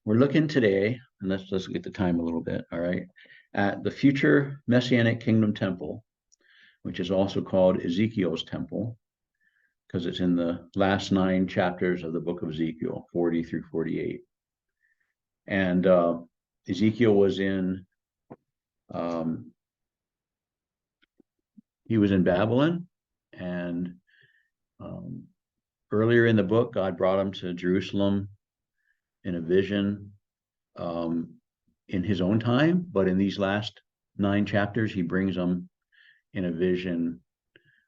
we're looking today, and let's get the time a little bit, all right, at the future Messianic Kingdom temple, which is also called Ezekiel's temple, because it's in the last 9 chapters of the book of Ezekiel, 40 through 48. And Ezekiel was um, he was in Babylon, and earlier in the book, God brought him to Jerusalem in a vision in his own time, but in these last 9 chapters, he brings them in a vision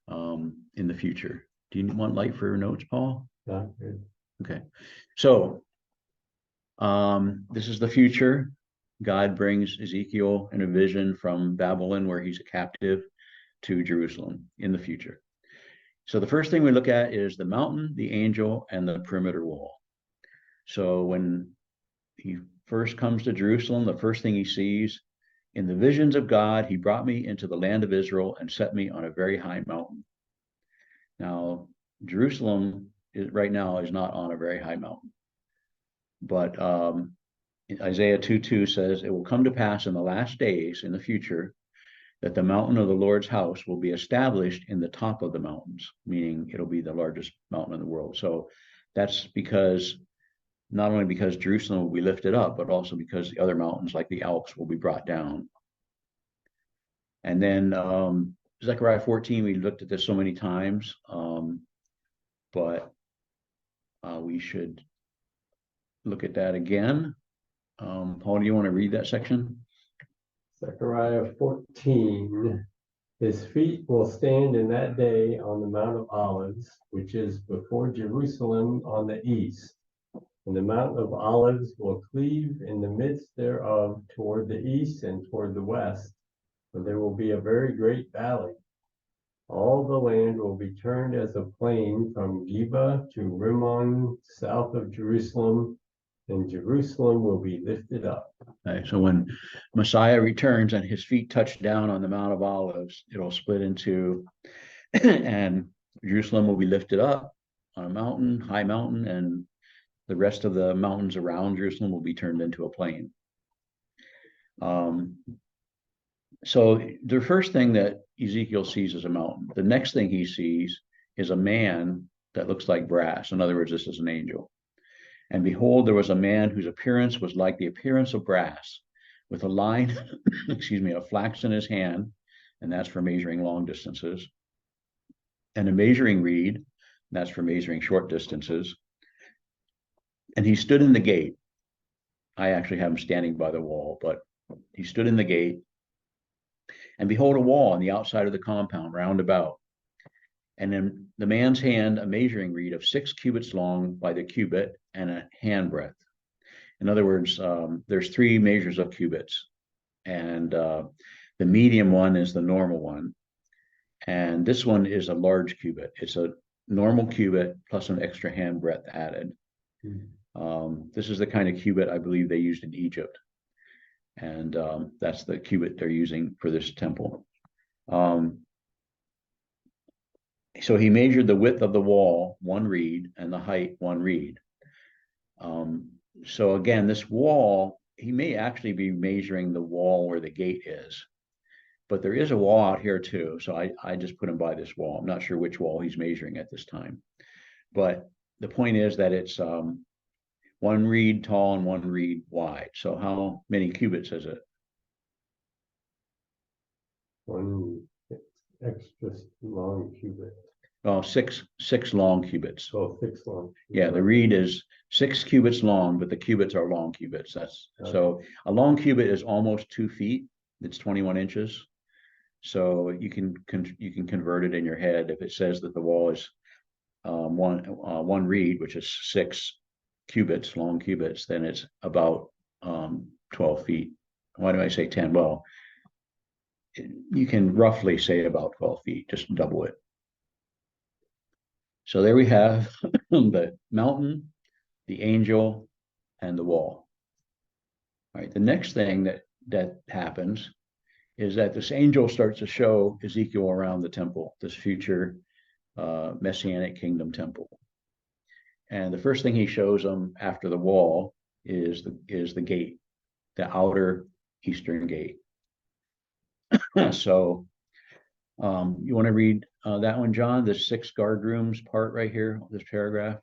in the future. Do you want light for notes, Paul? Not good. Okay. So this is the future. God brings Ezekiel in a vision from Babylon, where he's a captive, to Jerusalem in the future. So the first thing we look at is the mountain, the angel, and the perimeter wall. So when he first comes to Jerusalem, the first thing he sees in the visions of God, he brought me into the land of Israel and set me on a very high mountain. Now, Jerusalem right now is not on a very high mountain, but Isaiah 2:2 says, "It will come to pass in the last days, in the future, that the mountain of the Lord's house will be established in the top of the mountains," meaning it'll be the largest mountain in the world. So that's because not only because Jerusalem will be lifted up, but also because the other mountains like the Alps will be brought down. And then Zechariah 14, we looked at this so many times, but we should look at that again. Paul, do you want to read that section? Zechariah 14. His feet will stand in that day on the Mount of Olives, which is before Jerusalem on the east. And the Mount of Olives will cleave in the midst thereof toward the east and toward the west, and there will be a very great valley. All the land will be turned as a plain from Geba to Rimmon, south of Jerusalem, and Jerusalem will be lifted up. Okay, so when Messiah returns and his feet touch down on the Mount of Olives, it'll split into, and Jerusalem will be lifted up on a mountain, high mountain, and the rest of the mountains around Jerusalem will be turned into a plain. So the first thing that Ezekiel sees is a mountain. The next thing he sees is a man that looks like brass. In other words, this is an angel. And behold, there was a man whose appearance was like the appearance of brass, with a line, of flax in his hand, and that's for measuring long distances, and a measuring reed, that's for measuring short distances. And he stood in the gate. I actually have him standing by the wall, but he stood in the gate. And behold, a wall on the outside of the compound round about. And in the man's hand, a measuring reed of 6 cubits long by the cubit and a handbreadth. In other words, there's 3 measures of cubits. And the medium one is the normal one. And this one is a large cubit. It's a normal cubit plus an extra handbreadth added. This is the kind of cubit I believe they used in Egypt. And that's the cubit they're using for this temple. So he measured the width of the wall, 1 reed, and the height, 1 reed. So again, this wall, he may actually be measuring the wall where the gate is, but there is a wall out here too. So I just put him by this wall. I'm not sure which wall he's measuring at this time, but the point is that it's 1 reed tall and 1 reed wide. So how many cubits is it? 1 extra long cubit. Well, six long cubits. Oh, 6 long. Yeah, the reed is 6 cubits long, but the cubits are long cubits. That's okay. So a long cubit is almost 2 feet. It's 21 inches. So you can convert it in your head. If it says that the wall is one reed, which is 6 cubits, long cubits, then it's about 12 feet. Why do I say 10? Well, you can roughly say about 12 feet, just double it. So there we have the mountain, the angel, and the wall. All right, the next thing that happens is that this angel starts to show Ezekiel around the temple, this future Messianic Kingdom temple. And the first thing he shows him after the wall is the gate, the outer eastern gate. So you want to read that one, John, the 6 guard rooms part right here, this paragraph?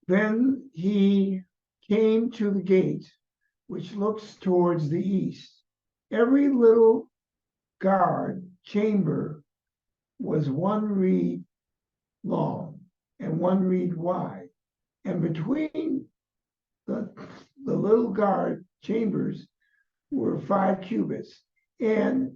Then he came to the gate, which looks towards the east. Every little guard chamber was 1 reed long and 1 reed wide, and between the little guard chambers were 5 cubits, and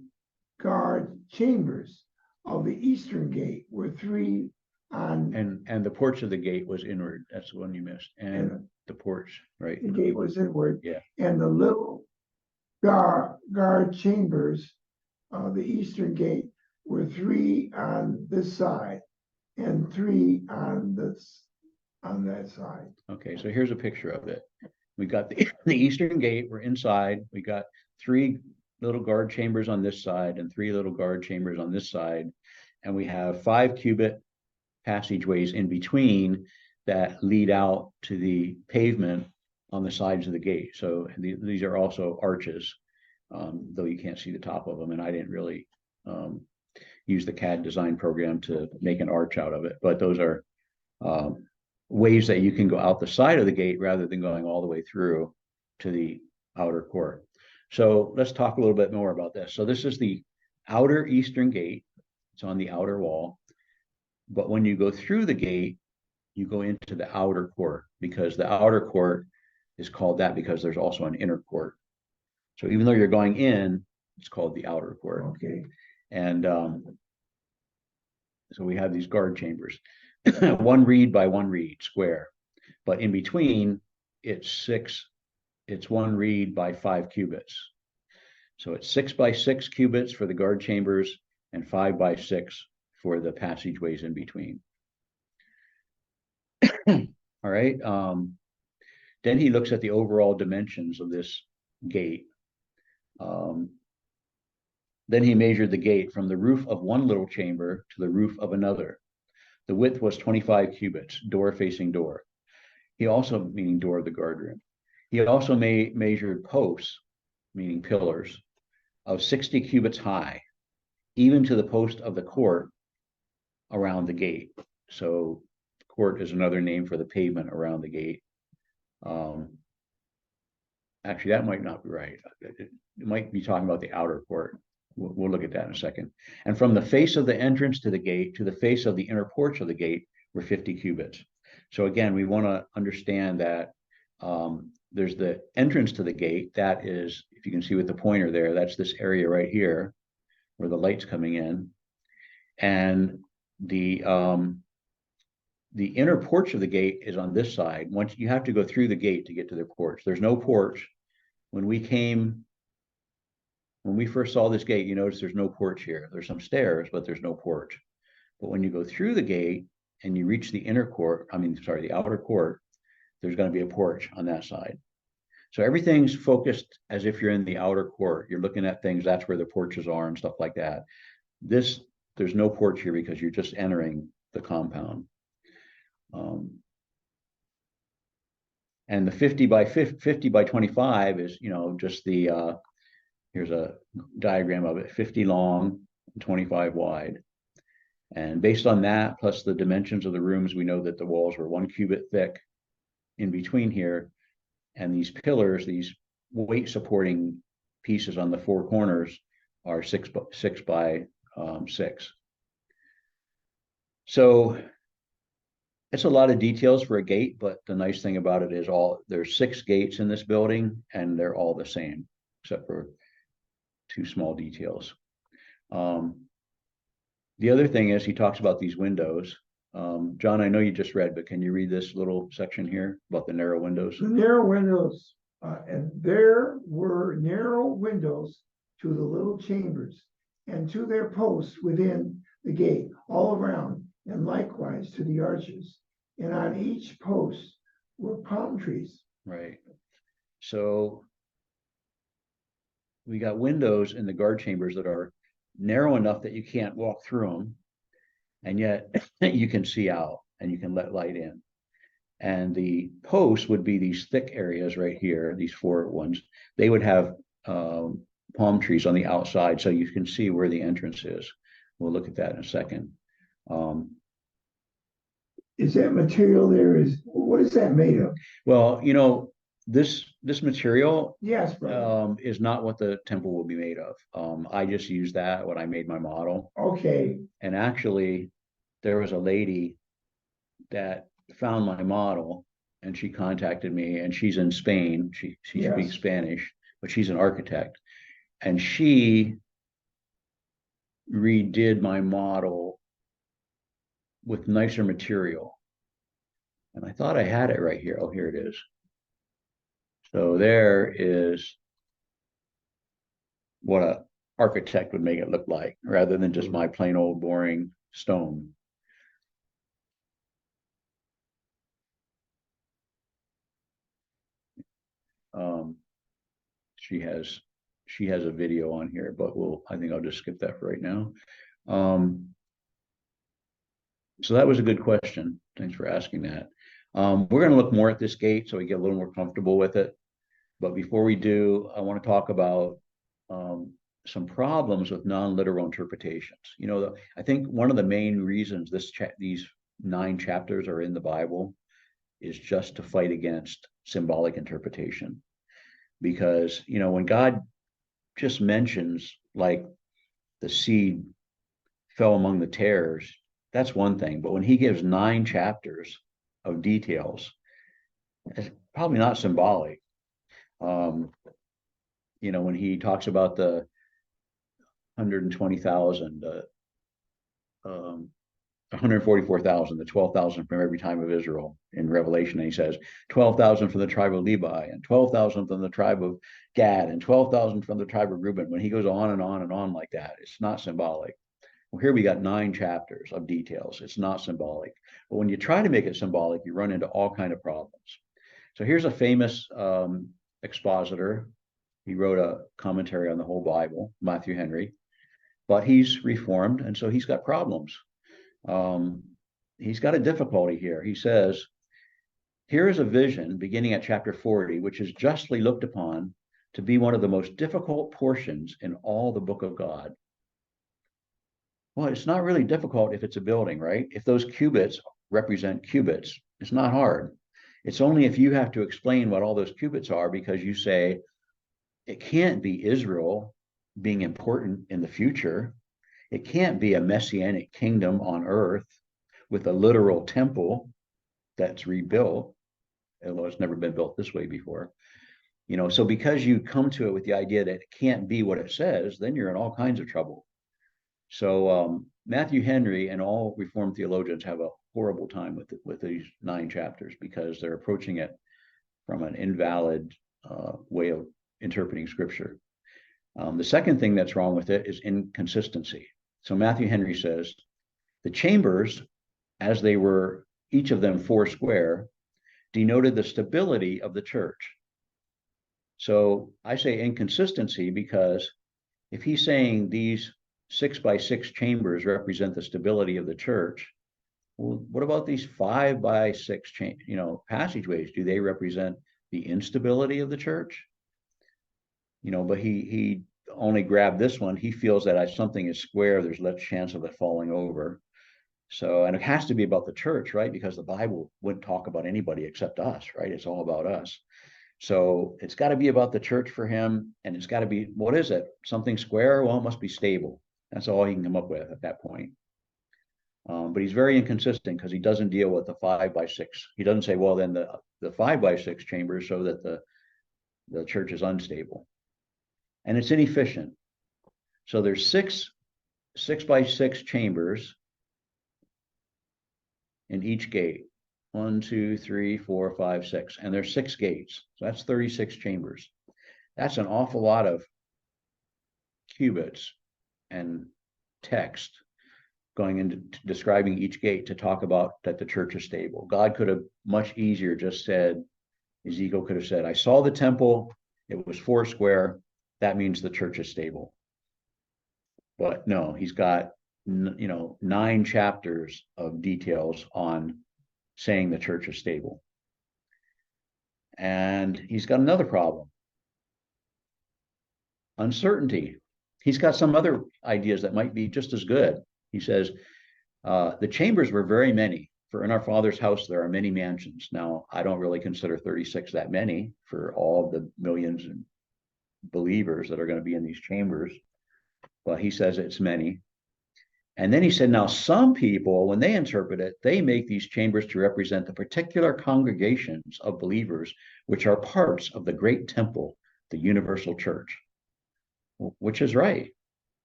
guard chambers of the eastern gate were 3 on. And the porch of the gate was inward. That's the one you missed. And the porch, right? The gate was inward. Yeah. And the little guard chambers of the eastern gate were 3 on this side and 3 on that side. Okay, so here's a picture of it. We got the eastern gate, we're inside. We got 3 little guard chambers on this side and 3 little guard chambers on this side. And we have 5 cubit passageways in between that lead out to the pavement on the sides of the gate. So these are also arches, though you can't see the top of them. And I didn't really use the CAD design program to make an arch out of it. But those are ways that you can go out the side of the gate rather than going all the way through to the outer court. So let's talk a little bit more about this. So this is the outer eastern gate. It's on the outer wall. But when you go through the gate, you go into the outer court, because the outer court is called that because there's also an inner court. So even though you're going in, it's called the outer court. Okay. And so we have these guard chambers, 1 reed by 1 reed square, but in between it's 1 reed by 5 cubits. So it's 6 by 6 cubits for the guard chambers and 5 by 6 for the passageways in between. All right. Then he looks at the overall dimensions of this gate. Then he measured the gate from the roof of one little chamber to the roof of another. The width was 25 cubits, door facing door. He also, meaning door of the guard room. He also measured posts, meaning pillars, of 60 cubits high, even to the post of the court around the gate. So court is another name for the pavement around the gate. Actually, that might not be right. It might be talking about the outer court. We'll look at that in a second. And from the face of the entrance to the gate to the face of the inner porch of the gate were 50 cubits. So again, we want to understand that there's the entrance to the gate. That is, if you can see with the pointer there, that's this area right here where the light's coming in. And the inner porch of the gate is on this side. Once you have to go through the gate to get to the porch. There's no porch. When we first saw this gate, you notice there's no porch here. There's some stairs, but there's no porch. But when you go through the gate and you reach the the outer court, there's going to be a porch on that side. So everything's focused as if you're in the outer court. You're looking at things, that's where the porches are and stuff like that. There's no porch here because you're just entering the compound. And the 50 by 25 is, just the, here's a diagram of it, 50 long, 25 wide. And based on that, plus the dimensions of the rooms, we know that the walls were 1 cubit thick in between here. And these pillars, these weight supporting pieces on the 4 corners are 6 by 6. So it's a lot of details for a gate, but the nice thing about it is there's 6 gates in this building and they're all the same, except for 2 small details. The other thing is he talks about these windows. John, I know you just read, but can you read this little section here about the narrow windows? The narrow windows, and there were narrow windows to the little chambers and to their posts within the gate all around, and likewise to the arches. And on each post were palm trees. Right. So we got windows in the guard chambers that are narrow enough that you can't walk through them, and yet you can see out and you can let light in. And the posts would be these thick areas right here, these four ones. They would have palm trees on the outside, so you can see where the entrance is. We'll look at that in a second. Is that material there what is that made of? Well, you know, this material Yes, brother. is not what the temple will be made of. I just used that when I made my model. Okay. And actually, there was a lady that found my model and she contacted me, and she's in Spain. She Yes. speaks Spanish, but she's an architect. And she redid my model with nicer material. And I thought I had it right here. Oh, here it is. So there is what a architect would make it look like, rather than just my plain old boring stone. She has a video on here, but I think I'll just skip that for right now. So that was a good question. Thanks for asking that. We're going to look more at this gate so we get a little more comfortable with it. But before we do, I want to talk about some problems with non-literal interpretations. You know, I think one of the main reasons these 9 chapters are in the Bible is just to fight against symbolic interpretation. Because, you know, when God just mentions like the seed fell among the tares, that's one thing. But when he gives 9 chapters of details, it's probably not symbolic. You know, when he talks about the 120,000, 144,000, the 12,000 from every time of Israel in Revelation, and he says 12,000 from the tribe of Levi, and 12,000 from the tribe of Gad, and 12,000 from the tribe of Reuben. When he goes on and on and on like that, it's not symbolic. Well, here we got 9 chapters of details. It's not symbolic. But when you try to make it symbolic, you run into all kinds of problems. So here's a famous expositor. He wrote a commentary on the whole Bible, Matthew Henry, but he's Reformed, and so he's got problems. He's got a difficulty here. He says, here is a vision beginning at chapter 40, which is justly looked upon to be one of the most difficult portions in all the book of God. Well, it's not really difficult if it's a building, right? If those cubits represent cubits, it's not hard. It's only if you have to explain what all those cubits are, because you say it can't be Israel being important in the future. It can't be a Messianic kingdom on earth with a literal temple that's rebuilt, although it's never been built this way before. You know, so because you come to it with the idea that it can't be what it says, then you're in all kinds of trouble. So Matthew Henry and all Reformed theologians have a horrible time with these 9 chapters, because they're approaching it from an invalid way of interpreting Scripture. The second thing that's wrong with it is inconsistency. So Matthew Henry says, the chambers, as they were each of them 4 square, denoted the stability of the church. So I say inconsistency because if he's saying these 6 by 6 chambers represent the stability of the church, well, what about these 5 by 6 passageways? Do they represent the instability of the church? You know, but he only grabbed this one. He feels that if something is square, there's less chance of it falling over. So, and it has to be about the church, right? Because the Bible wouldn't talk about anybody except us, right? It's all about us. So it's got to be about the church for him. And it's got to be, what is it? Something square? Well, it must be stable. That's all he can come up with at that point. But he's very inconsistent because he doesn't deal with the 5 by 6. He doesn't say, well, then the 5 by 6 chambers show that the church is unstable. And it's inefficient. So there's 6 by 6 chambers in each gate. 1, 2, 3, 4, 5, 6. And there's 6 gates. So that's 36 chambers. That's an awful lot of cubits and text going into describing each gate to talk about that the church is stable. God could have much easier just said, Ezekiel could have said, I saw the temple, it was 4 square, that means the church is stable. But no, he's got 9 chapters of details on saying the church is stable. And he's got another problem. Uncertainty. He's got some other ideas that might be just as good. He says, the chambers were very many, for in our Father's house there are many mansions. Now, I don't really consider 36 that many for all the millions of believers that are going to be in these chambers, but he says it's many. And then he said, now some people, when they interpret it, they make these chambers to represent the particular congregations of believers, which are parts of the great temple, the universal church. Which is right?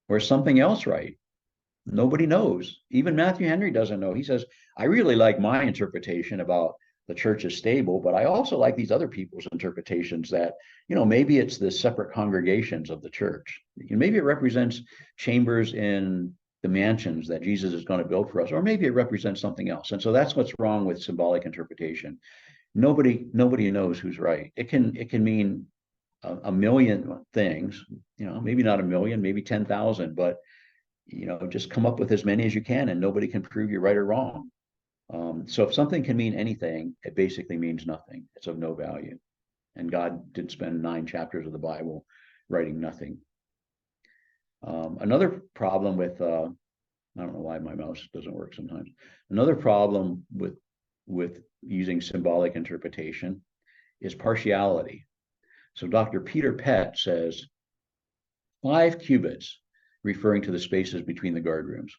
Or is something else right? Nobody knows. Even Matthew Henry doesn't know. He says, I really like my interpretation about the church is stable, but I also like these other people's interpretations that, maybe it's the separate congregations of the church. Maybe it represents chambers in the mansions that Jesus is going to build for us, or maybe it represents something else. And so that's what's wrong with symbolic interpretation. Nobody knows who's right. It can mean a million things, maybe not a million, maybe 10,000, but just come up with as many as you can, and nobody can prove you right or wrong. So if something can mean anything, it basically means nothing. It's of no value. And God did spend 9 chapters of the Bible writing nothing. Another problem with, I don't know why my mouse doesn't work sometimes. Another problem with using symbolic interpretation is partiality. So Dr. Peter Pett says 5 cubits, referring to the spaces between the guard rooms.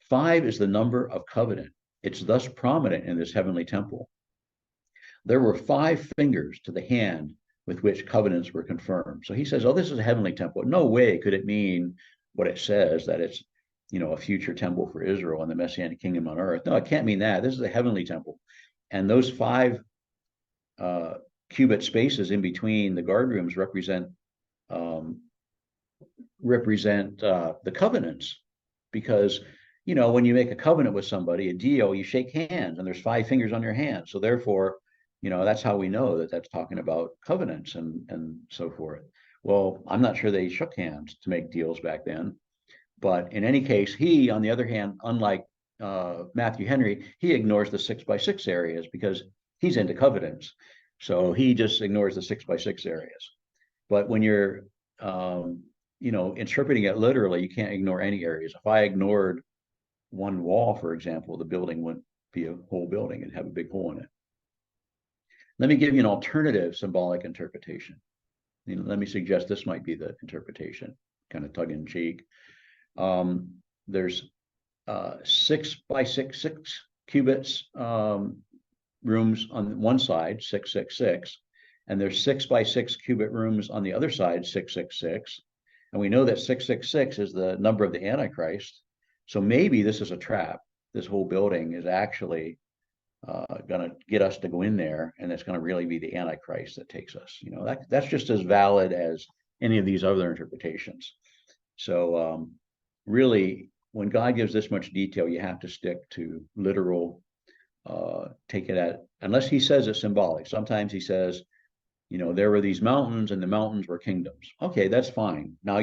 5 is the number of covenant. It's thus prominent in this heavenly temple. There were 5 fingers to the hand with which covenants were confirmed. So he says, oh, this is a heavenly temple. No way could it mean what it says, that it's, a future temple for Israel and the Messianic Kingdom on earth. No, it can't mean that. This is a heavenly temple. And those 5 cubit spaces in between the guard rooms represent the covenants, because when you make a covenant with somebody, a deal, you shake hands, and there's 5 fingers on your hand. So therefore, that's how we know that that's talking about covenants and so forth. Well, I'm not sure they shook hands to make deals back then, but in any case, he, on the other hand, unlike Matthew Henry, he ignores the 6x6 areas because he's into covenants. So he just ignores the 6x6 areas. But when you're, interpreting it literally, you can't ignore any areas. If I ignored one wall, for example, the building wouldn't be a whole building and have a big hole in it. Let me give you an alternative symbolic interpretation. Let me suggest this might be the interpretation, kind of tongue in cheek. There's 6x6 cubits rooms on one side, 666, and there's 6x6 cubit rooms on the other side, 666. And we know that 666 is the number of the Antichrist. So maybe this is a trap. This whole building is actually going to get us to go in there, and it's going to really be the Antichrist that takes us. That's just as valid as any of these other interpretations. So really, when God gives this much detail, you have to stick to literal, take it at, unless he says it's symbolic. Sometimes he says, there were these mountains and the mountains were kingdoms. Okay, that's fine. Now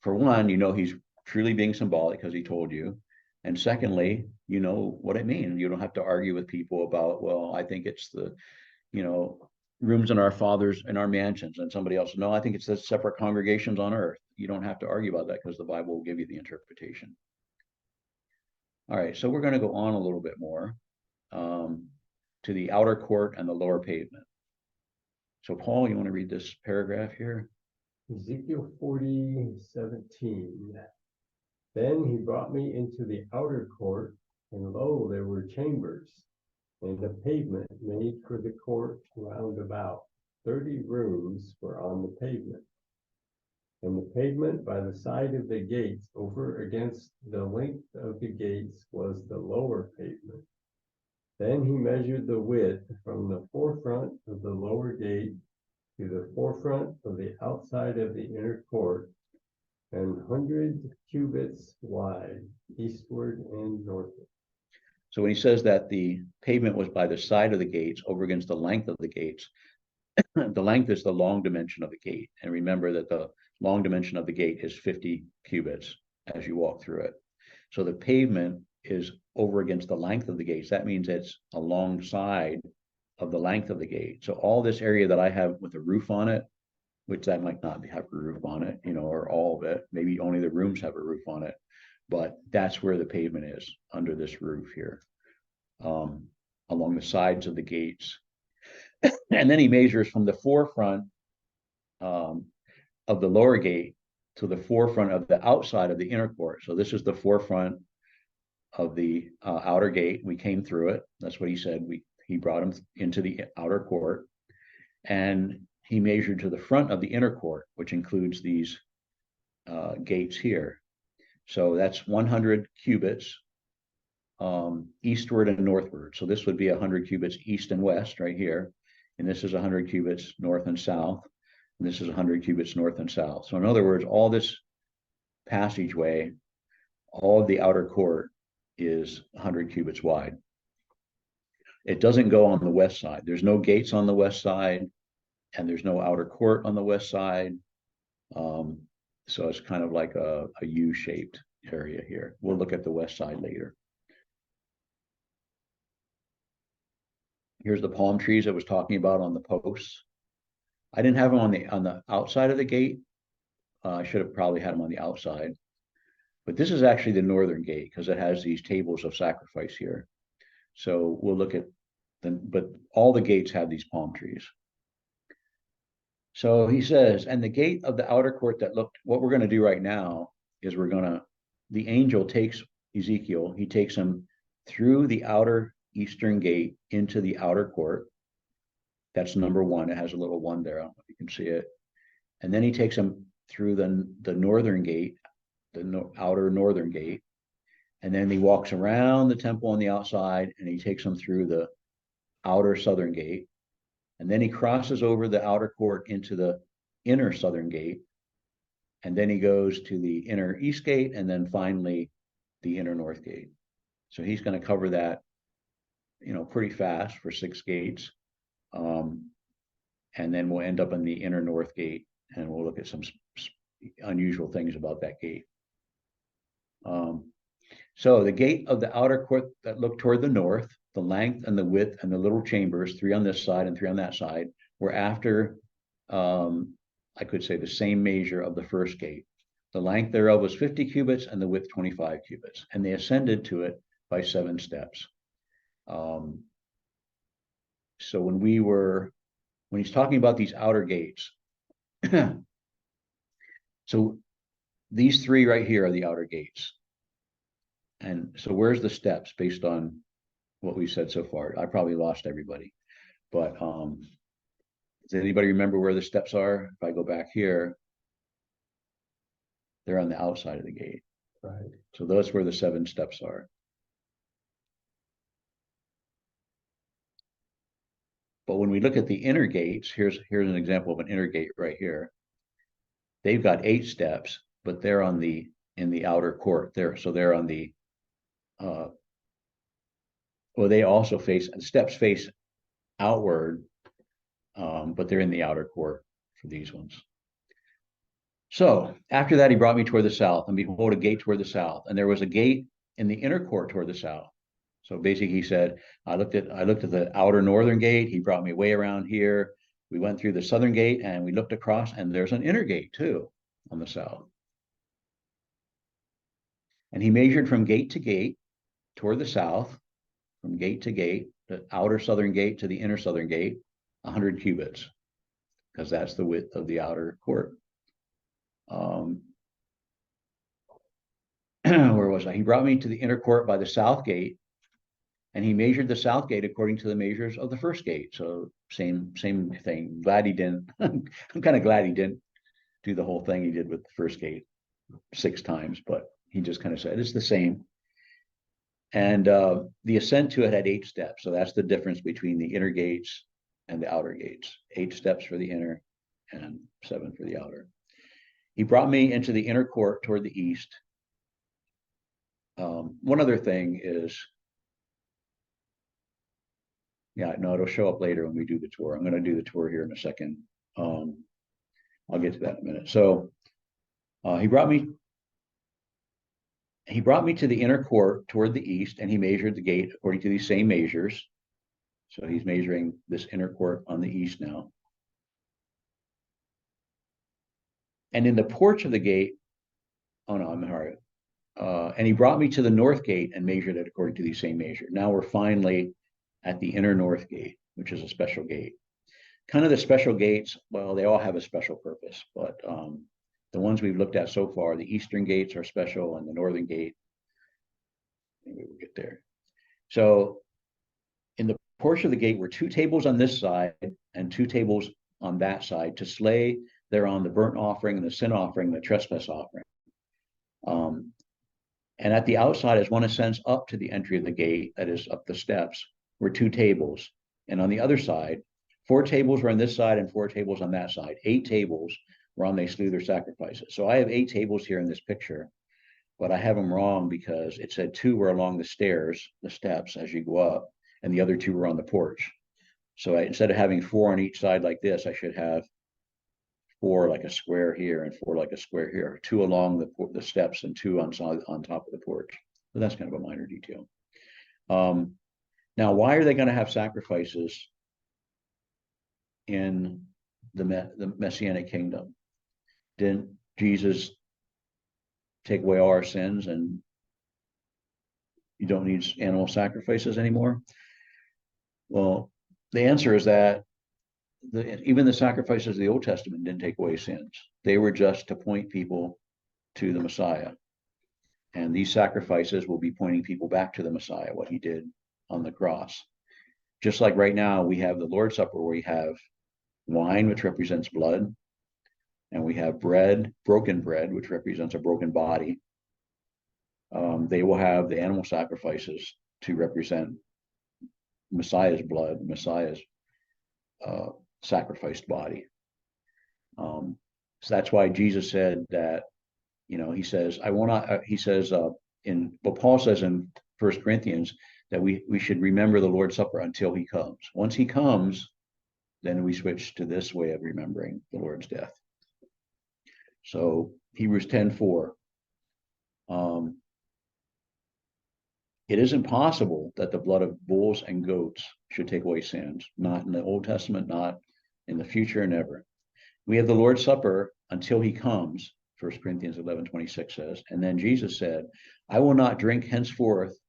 for one, he's truly being symbolic because he told you. And secondly, you know what it means. You don't have to argue with people about, well, I think it's the, rooms in our fathers in our mansions, and somebody else, no, I think it's the separate congregations on earth. You don't have to argue about that because the Bible will give you the interpretation. All right, so we're going to go on a little bit more to the outer court and the lower pavement. So Paul, you want to read this paragraph here? Ezekiel 40:17. Then he brought me into the outer court, and lo, there were chambers, and a pavement made for the court round about. 30 rooms were on the pavement. And the pavement by the side of the gates over against the length of the gates was the lower pavement. Then he measured the width from the forefront of the lower gate to the forefront of the outside of the inner court, and 100 cubits wide, eastward and northward. So when he says that the pavement was by the side of the gates over against the length of the gates, the length is the long dimension of the gate. And remember that the long dimension of the gate is 50 cubits as you walk through it. So the pavement is over against the length of the gates. That means it's alongside of the length of the gate. So all this area that I have with a roof on it, which that might not have a roof on it, or all of it, maybe only the rooms have a roof on it, but that's where the pavement is, under this roof here, along the sides of the gates. And then he measures from the forefront of the lower gate to the forefront of the outside of the inner court. So this is the forefront of the outer gate. We came through it. That's what he said. He brought him into the outer court, and he measured to the front of the inner court, which includes these gates here. So that's 100 cubits eastward and northward. So this would be 100 cubits east and west right here. And this is 100 cubits north and south. And this is 100 cubits north and south. So in other words, all this passageway, all of the outer court is 100 cubits wide. It doesn't go on the west side. There's no gates on the west side, and there's no outer court on the west side. So it's kind of like a U-shaped area here. We'll look at the west side later. Here's the palm trees I was talking about on the posts. I didn't have them on the outside of the gate. I should have probably had them on the outside. But this is actually the northern gate because it has these tables of sacrifice here. So we'll look at but all the gates have these palm trees. So he says, and the gate of the outer court that looked, what we're going to do right now is the angel takes Ezekiel, he takes him through the outer eastern gate into the outer court. That's number one. It has a little one there. I don't know if you can see it. And then he takes him through the northern gate, outer northern gate. And then he walks around the temple on the outside, and he takes him through the outer southern gate. And then he crosses over the outer court into the inner southern gate. And then he goes to the inner east gate, and then finally the inner north gate. So he's going to cover that, pretty fast for 6 gates. And then we'll end up in the inner north gate, and we'll look at some unusual things about that gate. So the gate of the outer court that looked toward the north, the length and the width and the little chambers, 3 on this side and 3 on that side, were after, I could say, the same measure of the first gate. The length thereof was 50 cubits and the width 25 cubits. And they ascended to it by 7 steps. So when he's talking about these outer gates, so these 3 right here are the outer gates. And so where's the steps based on what we said so far? I probably lost everybody, but does anybody remember where the steps are? If I go back here, they're on the outside of the gate. Right. So that's where the 7 steps are. But when we look at the inner gates, here's an example of an inner gate right here. They've got 8 steps, but they're in the outer court there. So they're on the they also steps face outward, but they're in the outer court for these ones. So after that, he brought me toward the south, and behold, a gate toward the south, and there was a gate in the inner court toward the south. So basically, he said, I looked at the outer northern gate. He brought me way around here. We went through the southern gate, and we looked across, and there's an inner gate too on the south. And he measured from gate to gate toward the south, from gate to gate, the outer southern gate to the inner southern gate, 100 cubits, because that's the width of the outer court. Where was I? He brought me to the inner court by the south gate, and he measured the south gate according to the measures of the first gate. So same thing. Glad he didn't. I'm kind of glad he didn't do the whole thing he did with the first gate 6 times, but he just kind of said it's the same. And the ascent to it had 8 steps. So that's the difference between the inner gates and the outer gates. 8 steps for the inner and 7 for the outer. He brought me into the inner court toward the east. One other thing is, it'll show up later when we do the tour. I'm going to do the tour here in a second. I'll get to that in a minute. So he brought me to the inner court toward the east, and he measured the gate according to these same measures. So he's measuring this inner court on the east now. And in the porch of the gate, oh no, I'm sorry. And he brought me to the north gate and measured it according to the same measure. Now we're finally at the inner north gate, which is a special gate. Kind of the special gates, well, they all have a special purpose, but the ones we've looked at so far, the eastern gates are special and the northern gate, maybe we'll get there. So in the portion of the gate were two tables on this side and two tables on that side to slay thereon the burnt offering and the sin offering, the trespass offering. And at the outside, as one ascends up to the entry of the gate, that is up the steps, were two tables. And on the other side, 4 tables were on this side and 4 tables on that side. 8 tables were on they slew their sacrifices. So I have 8 tables here in this picture, but I have them wrong because it said 2 were along the stairs, the steps as you go up, and the other 2 were on the porch. So instead of having 4 on each side like this, I should have 4 like a square here and 4 like a square here, 2 along the steps and 2 on top of the porch. But that's kind of a minor detail. Now, why are they going to have sacrifices in the Messianic Kingdom? Didn't Jesus take away all our sins and you don't need animal sacrifices anymore? Well, the answer is that even the sacrifices of the Old Testament didn't take away sins. They were just to point people to the Messiah. And these sacrifices will be pointing people back to the Messiah, what he did on the cross. Just like right now, we have the Lord's Supper where we have wine, which represents blood, and we have bread, broken bread, which represents a broken body. They will have the animal sacrifices to represent Messiah's blood, Messiah's sacrificed body. So that's why Jesus said that, he says, I will not, he says Paul says in 1 Corinthians that we should remember the Lord's Supper until he comes. Once he comes, then we switch to this way of remembering the Lord's death. So Hebrews 10:4. It isn't possible that the blood of bulls and goats should take away sins, not in the Old Testament, not in the future, never. We have the Lord's Supper until he comes, 1 Corinthians 11:26 says, and then Jesus said, I will not drink henceforth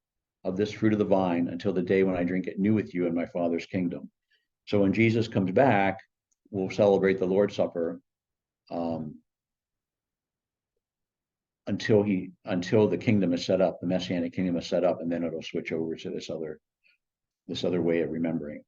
of this fruit of the vine until the day when I drink it new with you in my Father's kingdom. So when Jesus comes back, we'll celebrate the Lord's Supper until the kingdom is set up, the Messianic Kingdom is set up, and then it'll switch over to this other way of remembering.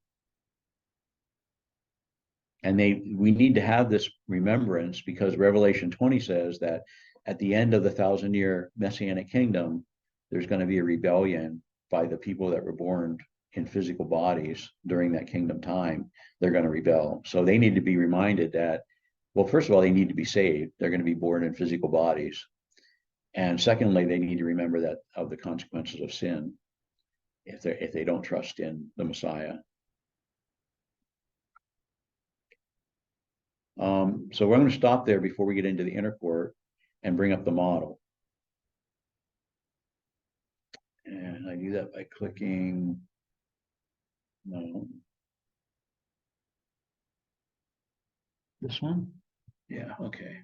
And we need to have this remembrance because Revelation 20 says that at the end of the 1,000-year Messianic Kingdom, there's going to be a rebellion by the people that were born in physical bodies during that kingdom time. They're going to rebel. So they need to be reminded that, well, first of all, they need to be saved. They're going to be born in physical bodies. And secondly, they need to remember that of the consequences of sin if they don't trust in the Messiah. So we're going to stop there before we get into the inner court and bring up the model. And I do that by clicking, no. This one? Yeah, okay.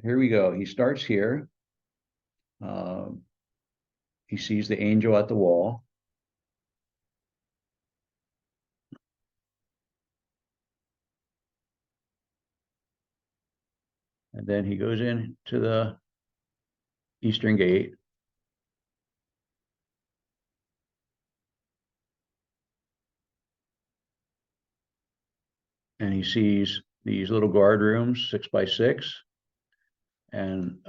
Here we go. He starts here. He sees the angel at the wall. And then he goes in to the eastern gate. And he sees these little guard rooms, 6 by 6. And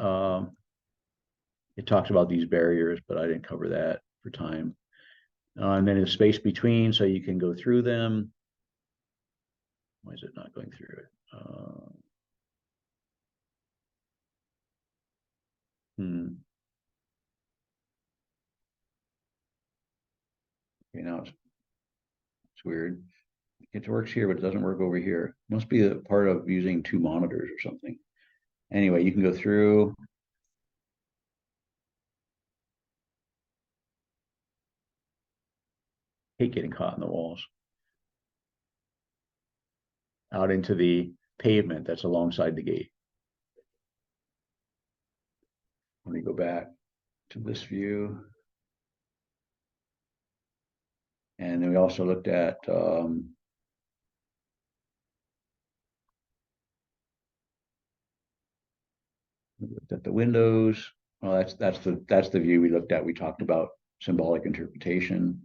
it talks about these barriers, but I didn't cover that for time. And then the space between, so you can go through them. Why is it not going through it? Okay, now it's weird. It works here, but it doesn't work over here. Must be a part of using 2 monitors or something. Anyway, you can go through. Hate getting caught in the walls. Out into the pavement that's alongside the gate. Let me go back to this view. And then we also looked at the windows. Well, that's the view we looked at. We talked about symbolic interpretation.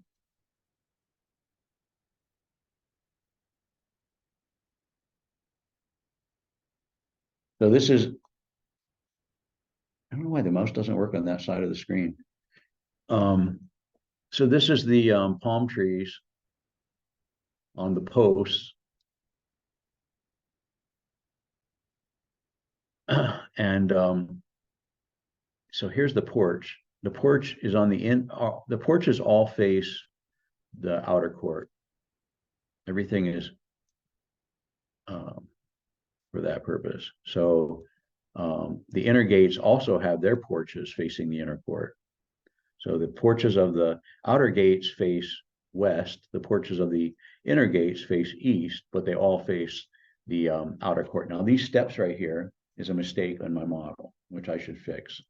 So this is, I don't know why the mouse doesn't work on that side of the screen. So this is the palm trees on the posts. And so here's the porch. The porch is on the porches all face the outer court. Everything is for that purpose. So the inner gates also have their porches facing the inner court. So the porches of the outer gates face west, the porches of the inner gates face east, but they all face the outer court. Now, these steps right here is a mistake on my model, which I should fix.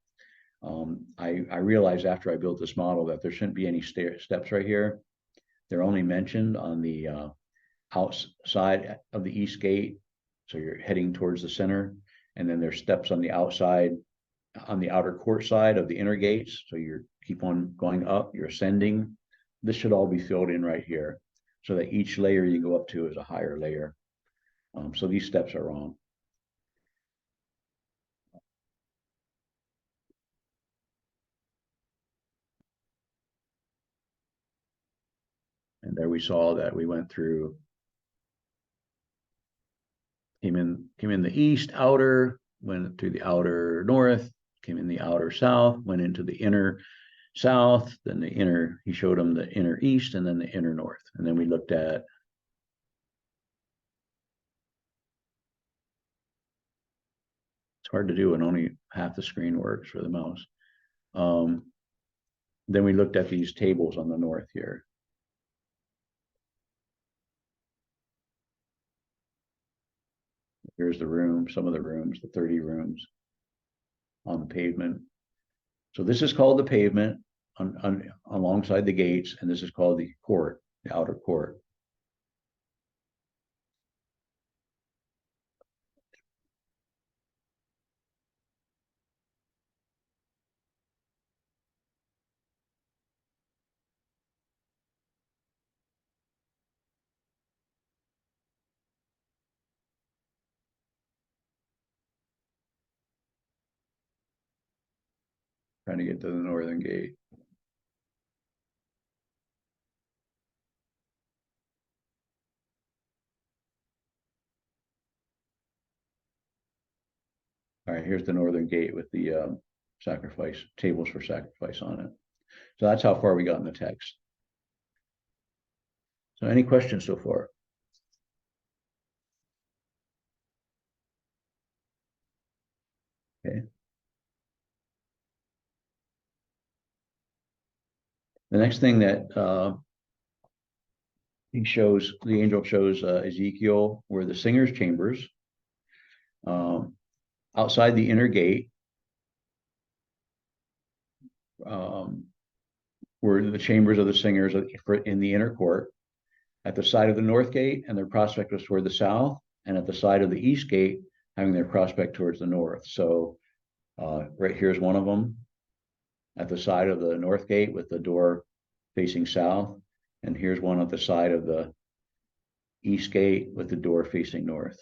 I realized after I built this model that there shouldn't be any steps right here. They're only mentioned on the outside of the east gate. So you're heading towards the center, and then there's steps on the outside, on the outer court side of the inner gates. So you keep on going up, you're ascending. This should all be filled in right here, so that each layer you go up to is a higher layer. So these steps are wrong. And there we saw that we went through, came in the east outer, went through the outer north, came in the outer south, went into the inner south, then the inner, he showed them the inner east, and then the inner north. And then we looked at it's hard to do when only half the screen works for the mouse. Then we looked at these tables on the north here. Here's the room, some of the rooms, the 30 rooms on the pavement. So this is called the pavement alongside the gates, and this is called the court, the outer court. Trying to get to the northern gate. All right, here's the northern gate with the sacrifice, tables for sacrifice on it. So that's how far we got in the text. So any questions so far? Okay. The next thing that the angel shows Ezekiel were the singers' chambers. Outside the inner gate were the chambers of the singers in the inner court. At the side of the north gate, and their prospect was toward the south, and at the side of the east gate, having their prospect towards the north. So right here's one of them at the side of the north gate with the door facing south, and here's one at the side of the east gate with the door facing north.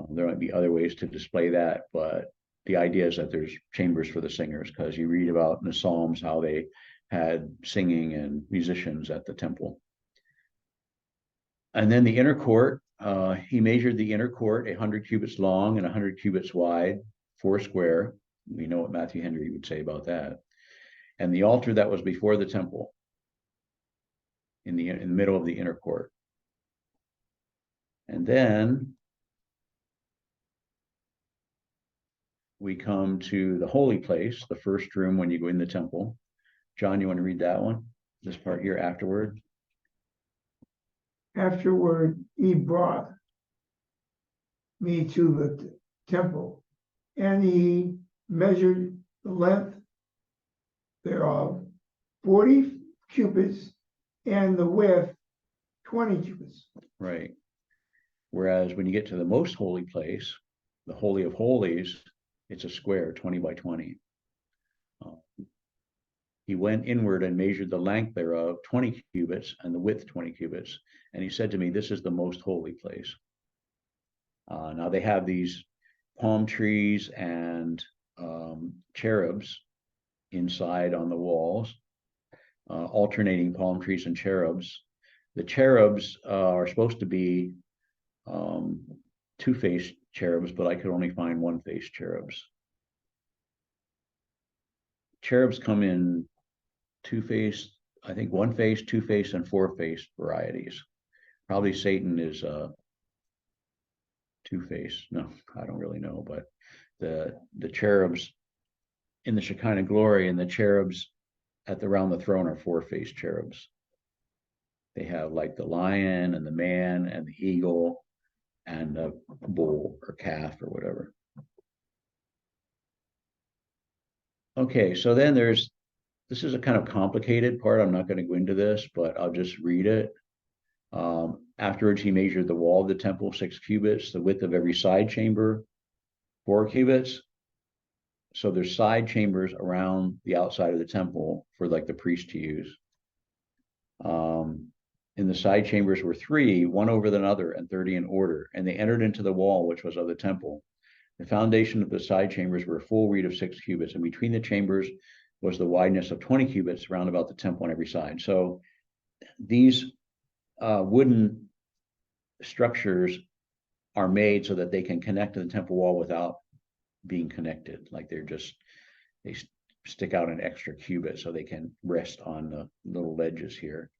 There might be other ways to display that, but the idea is that there's chambers for the singers, because you read about in the Psalms how they had singing and musicians at the temple. And then the inner court, he measured the inner court 100 cubits long and 100 cubits wide, 4 square. We know what Matthew Henry would say about that. And the altar that was before the temple in the middle of the inner court. And then we come to the holy place, the first room when you go in the temple. John, you want to read that one? This part here afterward. Afterward, he brought me to the temple, and he measured the length thereof 40 cubits, and the width 20 cubits. Right. Whereas when you get to the most holy place, the Holy of Holies, it's a square, 20 by 20. He went inward and measured the length thereof 20 cubits and the width 20 cubits. And he said to me, this is the most holy place. Now they have these palm trees and cherubs inside on the walls, alternating palm trees and cherubs. The cherubs are supposed to be two-faced cherubs, but I could only find one-faced cherubs. Cherubs come in two-faced, I think one-faced, two-faced, and four-faced varieties. Probably Satan is two-faced. No, I don't really know, but the cherubs in the Shekinah glory and the cherubs around the throne are four-faced cherubs. They have like the lion and the man and the eagle and a bull or calf or whatever. Okay, so then this is a kind of complicated part. I'm not going to go into this, but I'll just read it. Afterwards, he measured the wall of the temple 6 cubits, the width of every side chamber 4 cubits. So there's side chambers around the outside of the temple for like the priest to use. In the side chambers were 3, one over another, and 30 in order, and they entered into the wall which was of the temple. The foundation of the side chambers were a full reed of 6 cubits, and between the chambers was the wideness of 20 cubits round about the temple on every side. So these wooden structures are made so that they can connect to the temple wall without being connected. Like they stick out an extra cubit so they can rest on the little ledges here.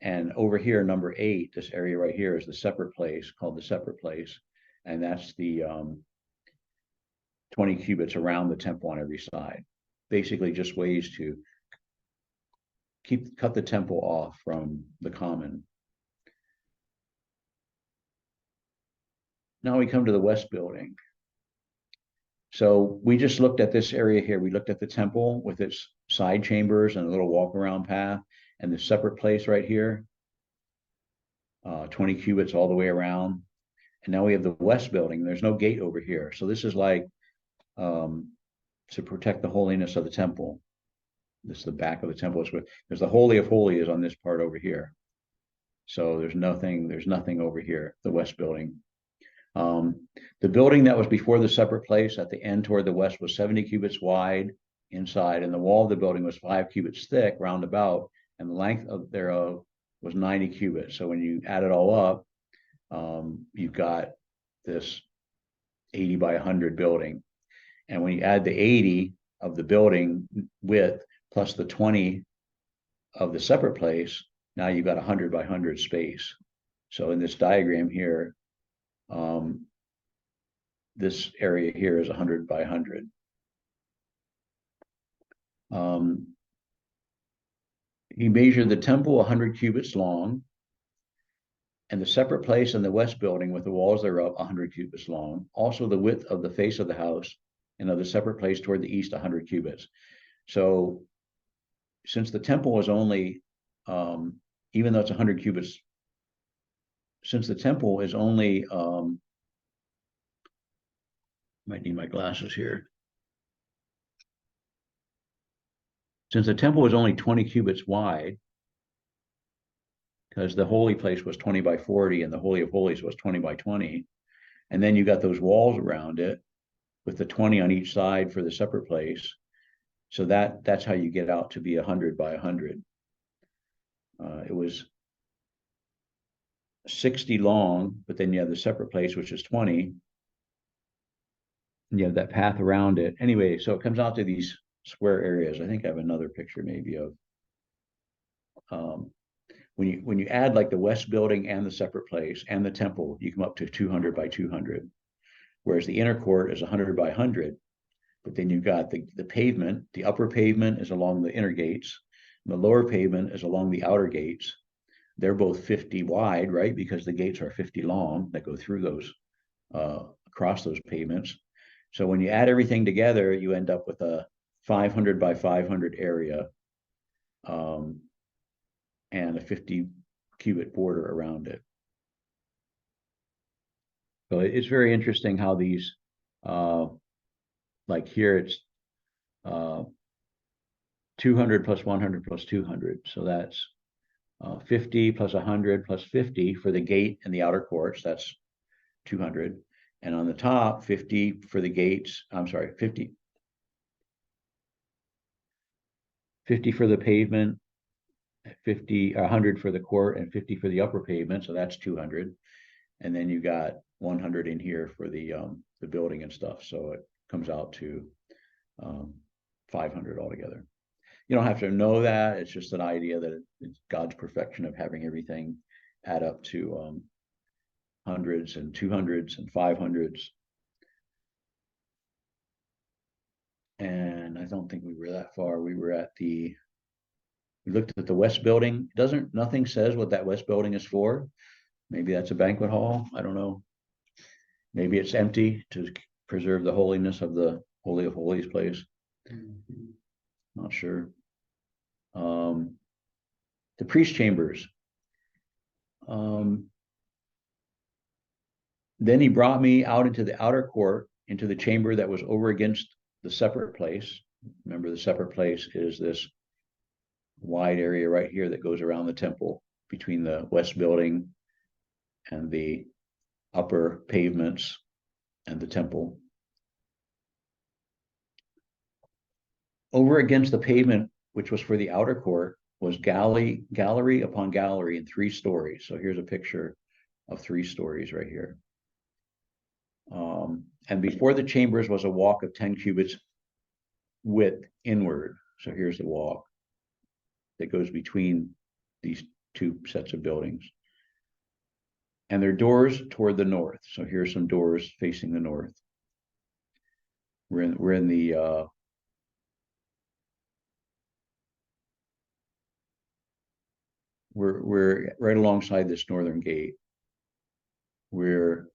And over here, number 8, this area right here is the separate place, called the separate place. And that's the 20 cubits around the temple on every side. Basically just ways to cut the temple off from the common. Now we come to the west building. So we just looked at this area here. We looked at the temple with its side chambers and a little walk around path, and the separate place right here, 20 cubits all the way around. And now we have the west building. There's no gate over here. So this is like to protect the holiness of the temple. This is the back of the temple. There's the Holy of Holies on this part over here. So there's nothing over here, the west building. The building that was before the separate place at the end toward the west was 70 cubits wide inside, and the wall of the building was 5 cubits thick round about, and the length thereof was 90 cubits. So when you add it all up, you've got this 80 by 100 building. And when you add the 80 of the building width plus the 20 of the separate place, now you've got 100 by 100 space. So in this diagram here, this area here is 100 by 100. He measured the temple 100 cubits long, and the separate place in the west building with the walls thereof 100 cubits long. Also the width of the face of the house and of the separate place toward the east 100 cubits. So since the temple is only, even though it's 100 cubits, since the temple is only, might need my glasses here. Since the temple was only 20 cubits wide, because the holy place was 20 by 40 and the Holy of Holies was 20 by 20, and then you got those walls around it with the 20 on each side for the separate place. So that's how you get out to be 100 by 100. It was 60 long, but then you have the separate place, which is 20. And you have that path around it. Anyway, so it comes out to these square areas. I think I have another picture maybe of when you add like the west building and the separate place and the temple, you come up to 200 by 200. Whereas the inner court is 100 by 100. But then you've got the pavement. The upper pavement is along the inner gates. And the lower pavement is along the outer gates. They're both 50 wide, right? Because the gates are 50 long that go through those, across those pavements. So when you add everything together, you end up with a 500 by 500 area, and a 50 cubit border around it. So it's very interesting how these, like here it's 200 plus 100 plus 200. So that's 50 plus 100 plus 50 for the gate and the outer courts. That's 200. And on the top, 50 for the gates. I'm sorry, 50 for the pavement, 100 for the court, and 50 for the upper pavement. So that's 200. And then you got 100 in here for the building and stuff. So it comes out to 500 altogether. You don't have to know that. It's just an idea that it's God's perfection of having everything add up to hundreds and 200s and 500s. And I don't think we were that far. We looked at the west building. Nothing says what that west building is for. Maybe that's a banquet hall. I don't know. Maybe it's empty to preserve the holiness of the Holy of Holies place. Not sure. The priest chambers. Then he brought me out into the outer court, into the chamber that was over against the separate place. Remember, the separate place is this wide area right here that goes around the temple between the west building and the upper pavements and the temple. Over against the pavement, which was for the outer court, was gallery upon gallery in 3 stories. So here's a picture of 3 stories right here. And before the chambers was a walk of 10 cubits width inward. So here's the walk that goes between these 2 sets of buildings. And their doors toward the north. So here's some doors facing the north. We're in the we're right alongside this northern gate. We're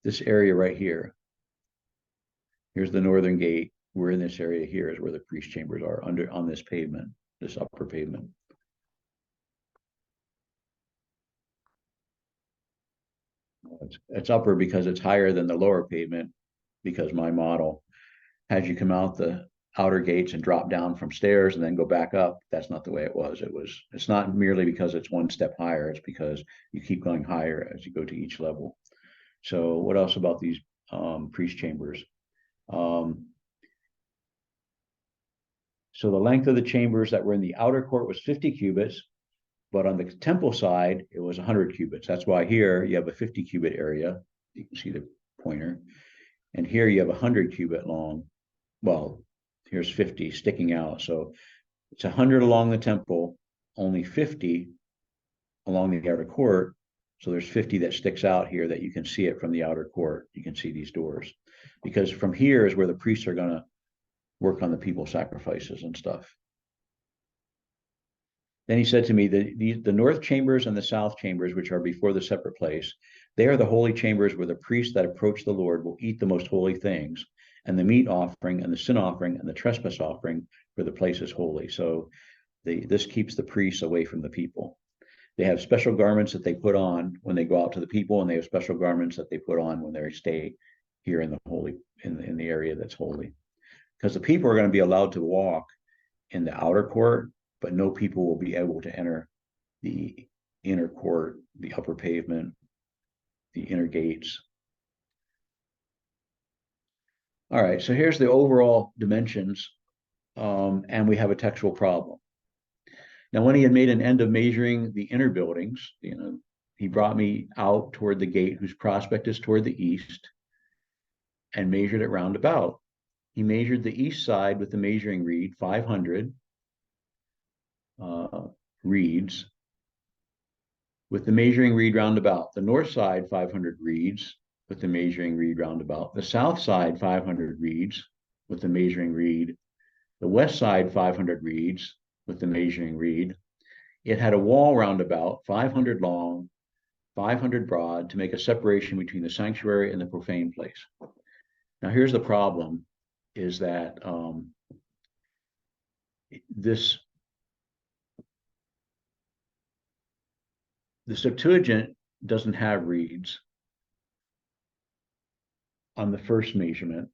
this area right here. Here's the northern gate. We're in this area here is where the priest chambers are on this pavement, this upper pavement. It's upper because it's higher than the lower pavement, because my model has you come out the outer gates and drop down from stairs and then go back up. That's not the way it was. It's not merely because it's 1 step higher. It's because you keep going higher as you go to each level. So what else about these priest chambers? So the length of the chambers that were in the outer court was 50 cubits, but on the temple side, it was 100 cubits. That's why here you have a 50 cubit area. You can see the pointer. And here you have 100 cubit long. Well, here's 50 sticking out. So it's 100 along the temple, only 50 along the outer court. So there's 50 that sticks out here that you can see it from the outer court. You can see these doors, because from here is where the priests are going to work on the people sacrifices and stuff. Then he said to me, the north chambers and the south chambers, which are before the separate place, they are the holy chambers where the priests that approach the Lord will eat the most holy things, and the meat offering and the sin offering and the trespass offering, for the place is holy. So this keeps the priests away from the people. They have special garments that they put on when they go out to the people, and they have special garments that they put on when they stay here in the holy, in the area that's holy. Because the people are going to be allowed to walk in the outer court, but no people will be able to enter the inner court, the upper pavement, the inner gates. All right, so here's the overall dimensions, and we have a textual problem. Now, when he had made an end of measuring the inner buildings, he brought me out toward the gate whose prospect is toward the east, and measured it round about. He measured the east side with the measuring reed, 500 reeds, with the measuring reed round about. The north side, 500 reeds, with the measuring reed round about. The south side, 500 reeds, with the measuring reed. The west side, 500 reeds with the measuring reed. It had a wall roundabout, 500 long, 500 broad, to make a separation between the sanctuary and the profane place. Now, here's the problem, is that the Septuagint doesn't have reeds on the first measurement.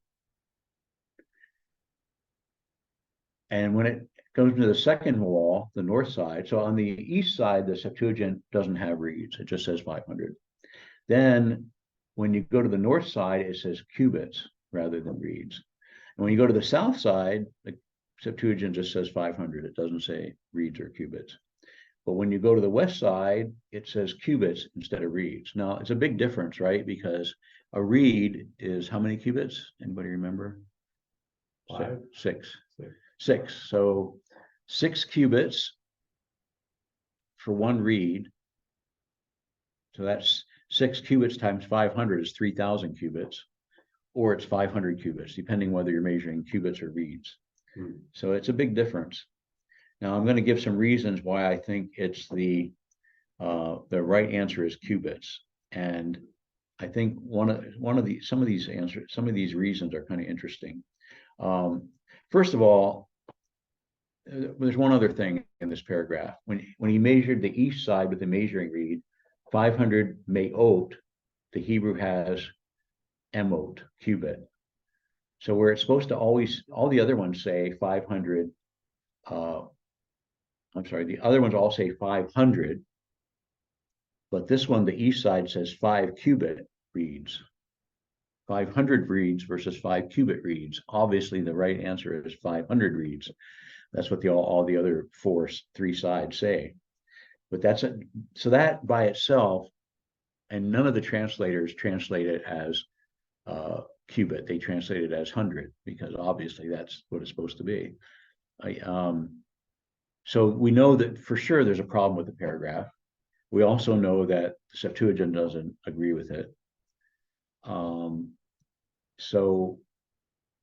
And when it goes to the second wall, the north side, so on the east side, the Septuagint doesn't have reeds. It just says 500. Then when you go to the north side, it says cubits rather than reeds. And when you go to the south side, the Septuagint just says 500. It doesn't say reeds or cubits. But when you go to the west side, it says cubits instead of reeds. Now, it's a big difference, right? Because a reed is how many cubits? Anybody remember? 5? Six. Six. 6. So 6 cubits for one reed. So that's 6 cubits times 500 is 3,000 cubits, or it's 500 cubits, depending whether you're measuring cubits or reeds. So it's a big difference. Now I'm going to give some reasons why I think it's the right answer is cubits, and I think some of these reasons are kind of interesting. First of all, there's one other thing in this paragraph. When he measured the east side with the measuring reed, 500 me'ot, the Hebrew has emot, cubit. So where it's supposed to always, all the other ones say 500, the other ones all say 500, but this one, the east side, says 5 cubit reeds. 500 reeds versus 5 cubit reeds. Obviously, the right answer is 500 reeds. That's what all the other three sides say. But so that by itself, and none of the translators translate it as cubit. They translate it as 100 because obviously that's what it's supposed to be. So we know that for sure there's a problem with the paragraph. We also know that the Septuagint doesn't agree with it. So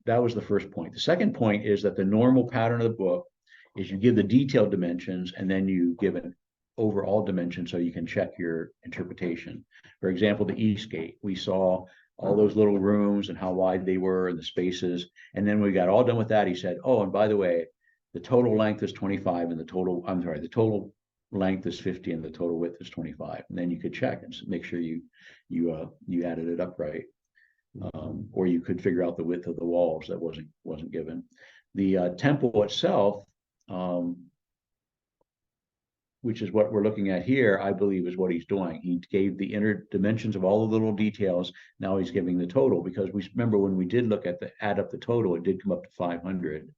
that was the first point. The second point is that the normal pattern of the book is you give the detailed dimensions and then you give an overall dimension so you can check your interpretation. For example, the east gate, we saw all those little rooms and how wide they were and the spaces. And then we got all done with that. He said, oh, and by the way, the total length is 25 and the total length is 50 and the total width is 25. And then you could check and make sure you added it up right. Or you could figure out the width of the walls that wasn't given. The temple itself, which is what we're looking at here, I believe is what he's doing. He gave the inner dimensions of all the little details. Now he's giving the total, because we remember when we did look at add up the total, it did come up to 500,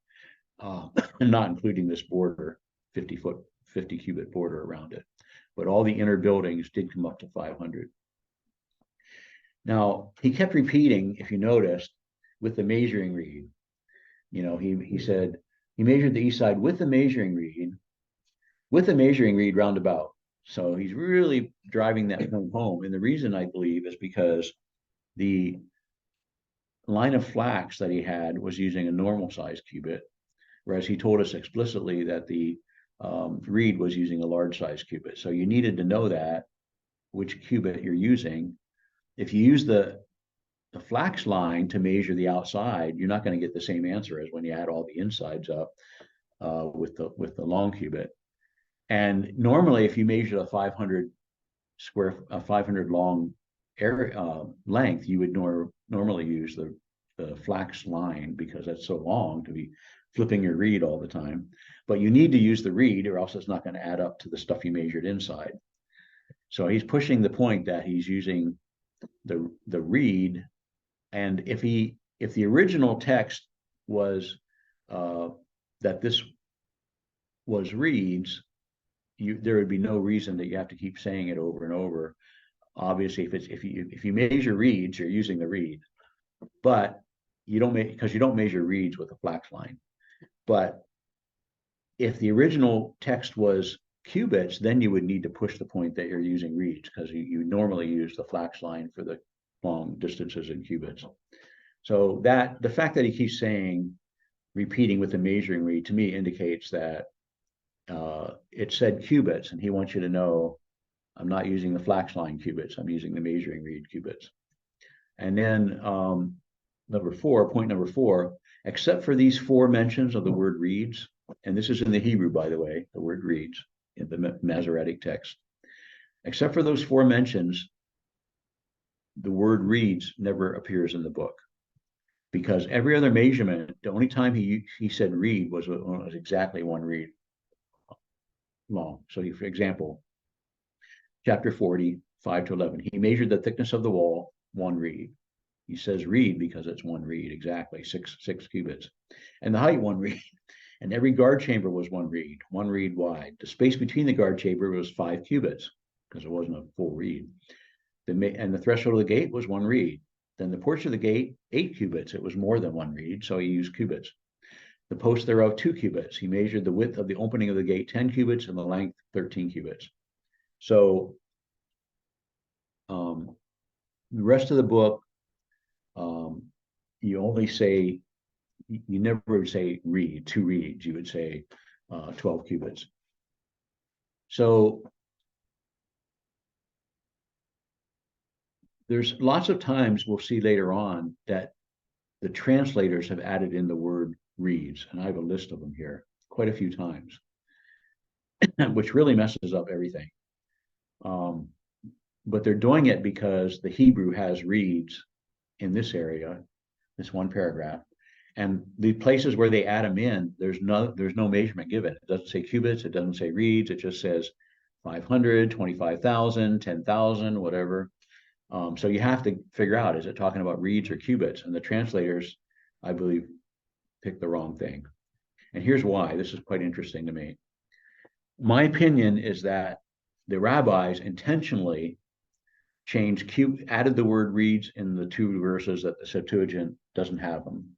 and not including this border, 50 cubit border around it. But all the inner buildings did come up to 500. Now, he kept repeating, if you noticed, with the measuring reed. He said he measured the east side with the measuring reed roundabout. So he's really driving that point home. And the reason, I believe, is because the line of flax that he had was using a normal size cubit, whereas he told us explicitly that the reed was using a large size cubit. So you needed to know that, which cubit you're using. If you use the flax line to measure the outside, you're not going to get the same answer as when you add all the insides up with the long cubit. And normally, if you measure a 500 long area length, you would normally use the flax line, because that's so long to be flipping your reed all the time. But you need to use the reed, or else it's not going to add up to the stuff you measured inside. So he's pushing the point that he's using the reed. And if the original text was that this was reeds, there would be no reason that you have to keep saying it over and over. Obviously, if you measure reeds, you're using the reed, but you don't measure reeds with a flax line. But if the original text was cubits, then you would need to push the point that you're using reeds, because you normally use the flax line for the long distances in cubits. So that the fact that he keeps saying, repeating with the measuring reed, to me indicates that it said cubits, and he wants you to know I'm not using the flax line cubits, I'm using the measuring reed cubits. And then point number four, except for these four mentions of the word reeds, and this is in the Hebrew, by the way, the word reeds in the Masoretic text. Except for those four mentions, the word reeds never appears in the book, because every other measurement, the only time he said reed was exactly one reed long. So for example, chapter 40, 5 to 11, he measured the thickness of the wall, one reed. He says reed because it's one reed, exactly, six cubits. And the height, one reed. And every guard chamber was one reed wide. The space between the guard chamber was 5 cubits, because it wasn't a full reed. And the threshold of the gate was one reed. Then the porch of the gate, 8 cubits. It was more than one reed, so he used cubits. The post thereof, 2 cubits. He measured the width of the opening of the gate, 10 cubits, and the length, 13 cubits. So the rest of the book, you only say, you never would say reed, 2 reeds. You would say 12 cubits. So there's lots of times we'll see later on that the translators have added in the word reeds, and I have a list of them here quite a few times, which really messes up everything. But they're doing it because the Hebrew has reeds in this area, this one paragraph, and the places where they add them in, there's no measurement given. It doesn't say cubits, it doesn't say reeds, it just says 500, 25,000, 10,000, whatever. So you have to figure out, is it talking about reeds or cubits? And the translators, I believe, picked the wrong thing. And here's why. This is quite interesting to me. My opinion is that the rabbis intentionally added the word reeds in the 2 verses that the Septuagint doesn't have them,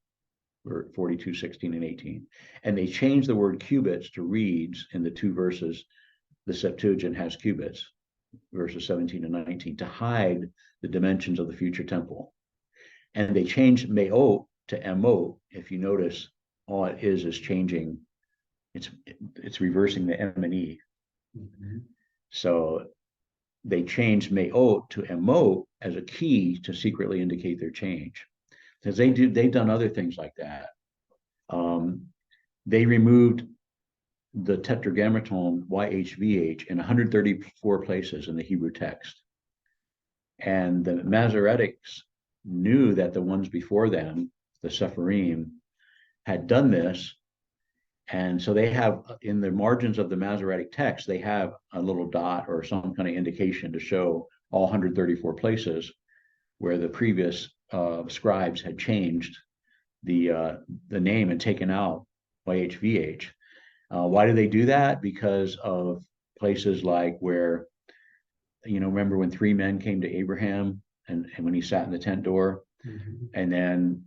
42, 16, and 18. And they changed the word cubits to reeds in the 2 verses the Septuagint has cubits, verses 17 and 19, to hide the dimensions of the future temple. And they changed me'ot to emot. If you notice, all it is changing, it's reversing the M and E. Mm-hmm. So they changed me'ot to emot as a key to secretly indicate their change. Because they've done other things like that. They removed the tetragrammaton YHVH in 134 places in the Hebrew text. And the Masoretics knew that the ones before them, the Sepharim, had done this. And so they have, in the margins of the Masoretic text, they have a little dot or some kind of indication to show all 134 places where the previous scribes had changed the name and taken out YHVH. Why do they do that? Because of places like where, remember when 3 men came to Abraham and when he sat in the tent door, mm-hmm. and then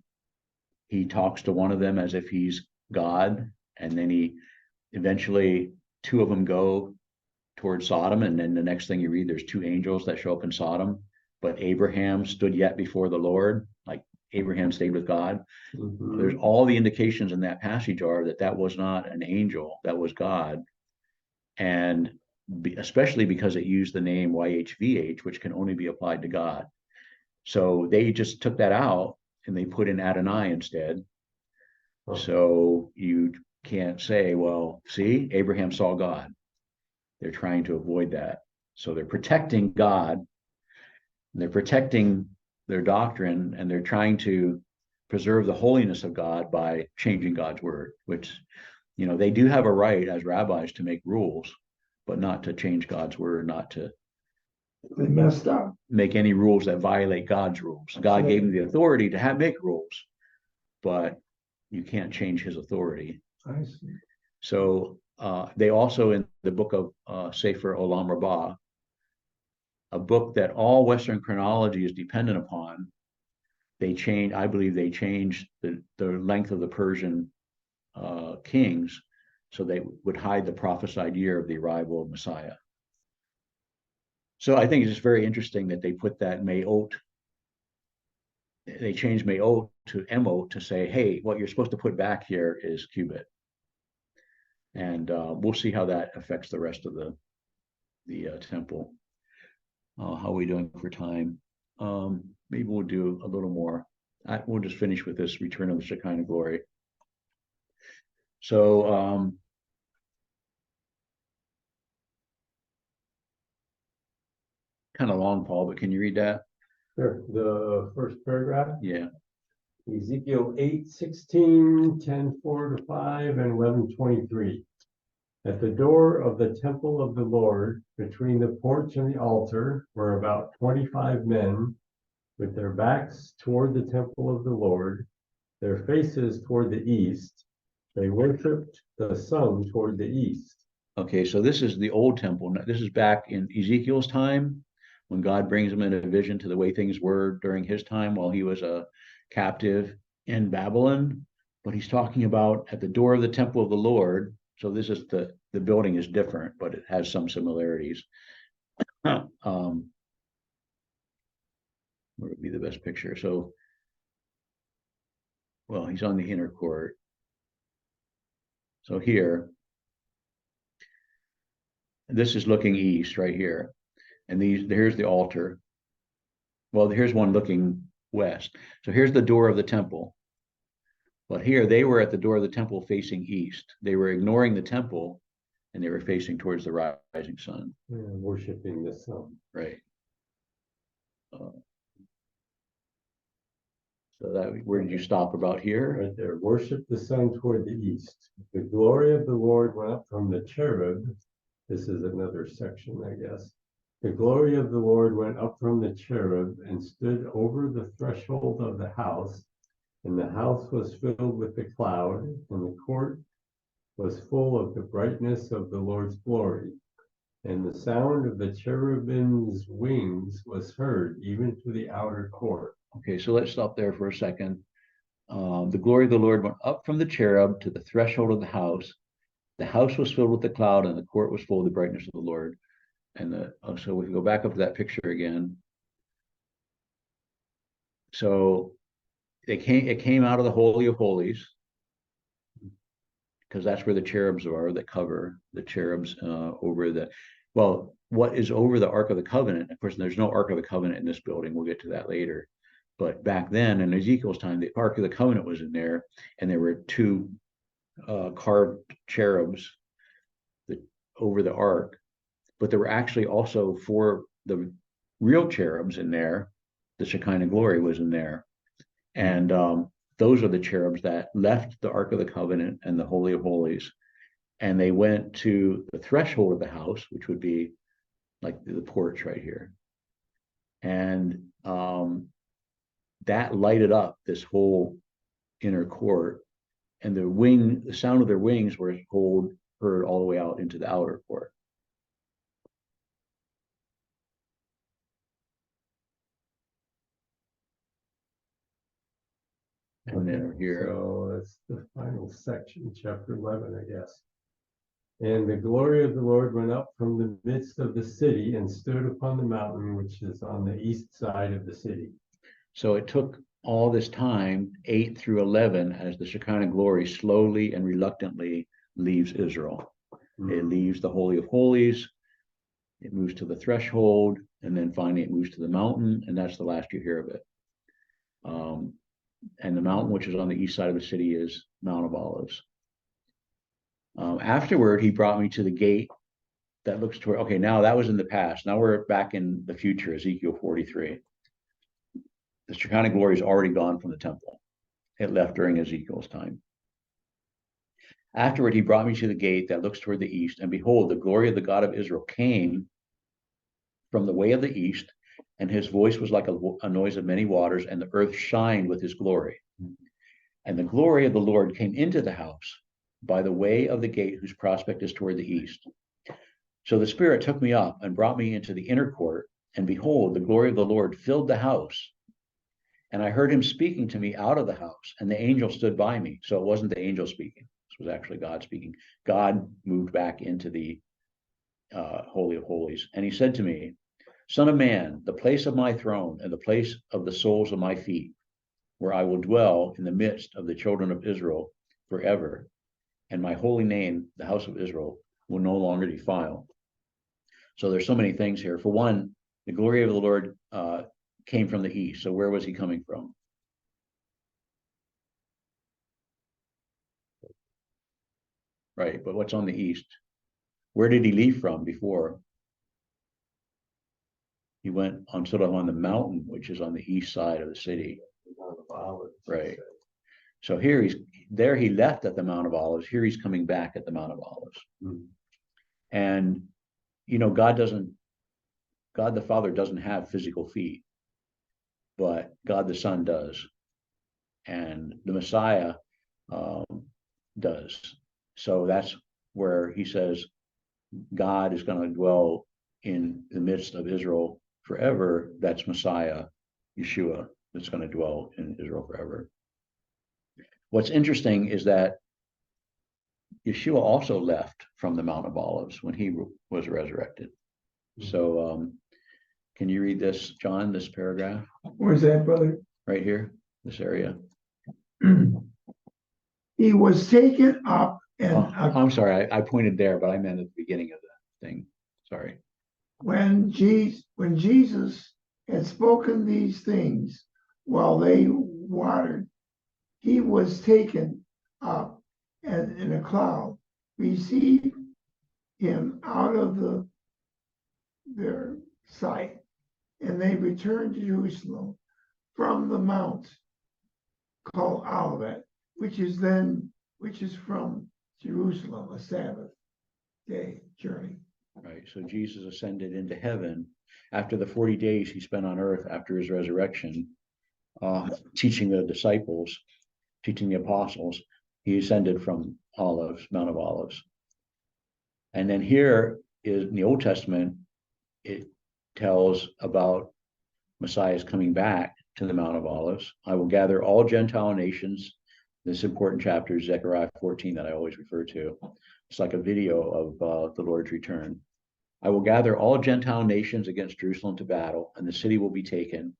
he talks to one of them as if he's God, and then eventually 2 of them go towards Sodom, and then the next thing you read, there's 2 angels that show up in Sodom, but Abraham stood yet before the Lord, like Abraham stayed with God. Mm-hmm. There's all the indications in that passage are that was not an angel, that was God. And especially because it used the name YHVH, which can only be applied to God. So they just took that out and they put in Adonai instead. Oh. So you can't say, well, see, Abraham saw God. They're trying to avoid that. So they're protecting God, they're protecting their doctrine, and they're trying to preserve the holiness of God by changing God's word, which, they do have a right as rabbis to make rules, but not to change God's word, not to they messed up, make any rules that violate God's rules. God gave them the authority to make rules, but you can't change his authority. I see. So they also, in the book of Sefer Olam Rabbah, a book that all Western chronology is dependent upon, I believe they changed the length of the Persian kings so they would hide the prophesied year of the arrival of Messiah. So I think it's just very interesting that they put that me'ot they changed MO to MO to say, hey, what you're supposed to put back here is cubit. And we'll see how that affects the rest of the temple. How are we doing for time? Maybe we'll do a little more. We'll just finish with this return of the Shekinah glory. So kind of long, Paul, but can you read that? Sure. The first paragraph, Yeah. Ezekiel 8:16, 10:4-5, and 11:23. At the door of the temple of the Lord, between the porch and the altar, were about 25 men, with their backs toward the temple of the Lord, their faces toward the east. They worshipped the sun toward the east. Okay, so this is the old temple. This is back in Ezekiel's time, when God brings him in a vision to the way things were during his time while he was a captive in Babylon. But he's talking about at the door of the temple of the Lord. So this is the building is different, but it has some similarities. What would be the best picture? So, well, he's on the inner court. So here, this is looking east right here. And here's the altar. Well, here's one looking west. So here's the door of the temple. But here they were at the door of the temple facing east. They were ignoring the temple and they were facing towards the rising sun. Yeah, worshiping the sun. Right. So that, where did you stop about here? Right there. Worship the sun toward the east. The glory of the Lord went up from the cherub. This is another section, I guess. The glory of the Lord went up from the cherub and stood over the threshold of the house, and the house was filled with the cloud, and the court was full of the brightness of the Lord's glory. And the sound of the cherubim's wings was heard even to the outer court. Okay, so let's stop there for a second. The glory of the Lord went up from the cherub to the threshold of the house. The house was filled with the cloud, and the court was full of the brightness of the Lord. And so we can go back up to that picture again. So it came out of the Holy of Holies, because that's where the cherubs are that cover the cherubs over the, well, what is over the Ark of the Covenant? Of course, there's no Ark of the Covenant in this building. We'll get to that later. But back then, in Ezekiel's time, the Ark of the Covenant was in there, and there were two carved cherubs that, over the Ark. But there were actually also four the real cherubs in there. The Shekinah glory was in there. And those are the cherubs that left the Ark of the Covenant and the Holy of Holies. And they went to the threshold of the house, which would be like the porch right here. And that lighted up this whole inner court. And the sound of their wings were heard all the way out into the outer court. And then here. So that's the final section, chapter 11, I guess. And the glory of the Lord went up from the midst of the city and stood upon the mountain, which is on the east side of the city. So it took all this time, 8 through 11, as the Shekinah glory slowly and reluctantly leaves Israel. It leaves the Holy of Holies, it moves to the threshold, and then finally it moves to the mountain, and that's the last you hear of it. And the mountain, which is on the east side of the city, is Mount of Olives. Afterward, he brought me to the gate that looks toward, okay, now that was in the past. Now we're back in the future, Ezekiel 43. The Shekinah glory is already gone from the temple. It left during Ezekiel's time. Afterward, he brought me to the gate that looks toward the east, and behold, the glory of the God of Israel came from the way of the east, and his voice was like a noise of many waters, and the earth shined with his glory. And the glory of the Lord came into the house by the way of the gate whose prospect is toward the east. So the Spirit took me up and brought me into the inner court, and behold, the glory of the Lord filled the house. And I heard him speaking to me out of the house, and the angel stood by me. So it wasn't the angel speaking. This was actually God speaking. God moved back into the Holy of Holies. And he said to me, Son of man, the place of my throne and the place of the soles of my feet, where I will dwell in the midst of the children of Israel forever. And my holy name, the house of Israel, will no longer defile. So there's so many things here. For one, the glory of the Lord came from the east. So where was he coming from? Right, but what's on the east? Where did he leave from before? He went on sort of on the mountain, which is on the east side of the city. Mount of Olives, Right. So here he left at the Mount of Olives. Here he's coming back at the Mount of Olives. Mhm. And God the Father doesn't have physical feet, but God the Son does. And the Messiah does. So that's where he says God is going to dwell in the midst of Israel forever. That's Messiah, Yeshua, that's going to dwell in Israel forever. What's interesting is that Yeshua also left from the Mount of Olives when he was resurrected. So can you read this, John, this paragraph? Where's that, brother? Right here, this area. He was taken up and I'm sorry, I pointed there, but I meant at the beginning of the thing. Sorry. when Jesus had spoken these things while they watered, he was taken up and in a cloud received him out of their sight, and they returned to Jerusalem from the mount called Olivet, which is from Jerusalem, a Sabbath day journey. Right. So Jesus ascended into heaven after the 40 days he spent on earth after his resurrection, teaching the disciples, teaching the apostles. He ascended from Mount of Olives. And then here is in the Old Testament, it tells about Messiah's coming back to the Mount of Olives. I will gather all Gentile nations. This important chapter is Zechariah 14 that I always refer to. It's like a video of the Lord's return. I will gather all Gentile nations against Jerusalem to battle, and the city will be taken.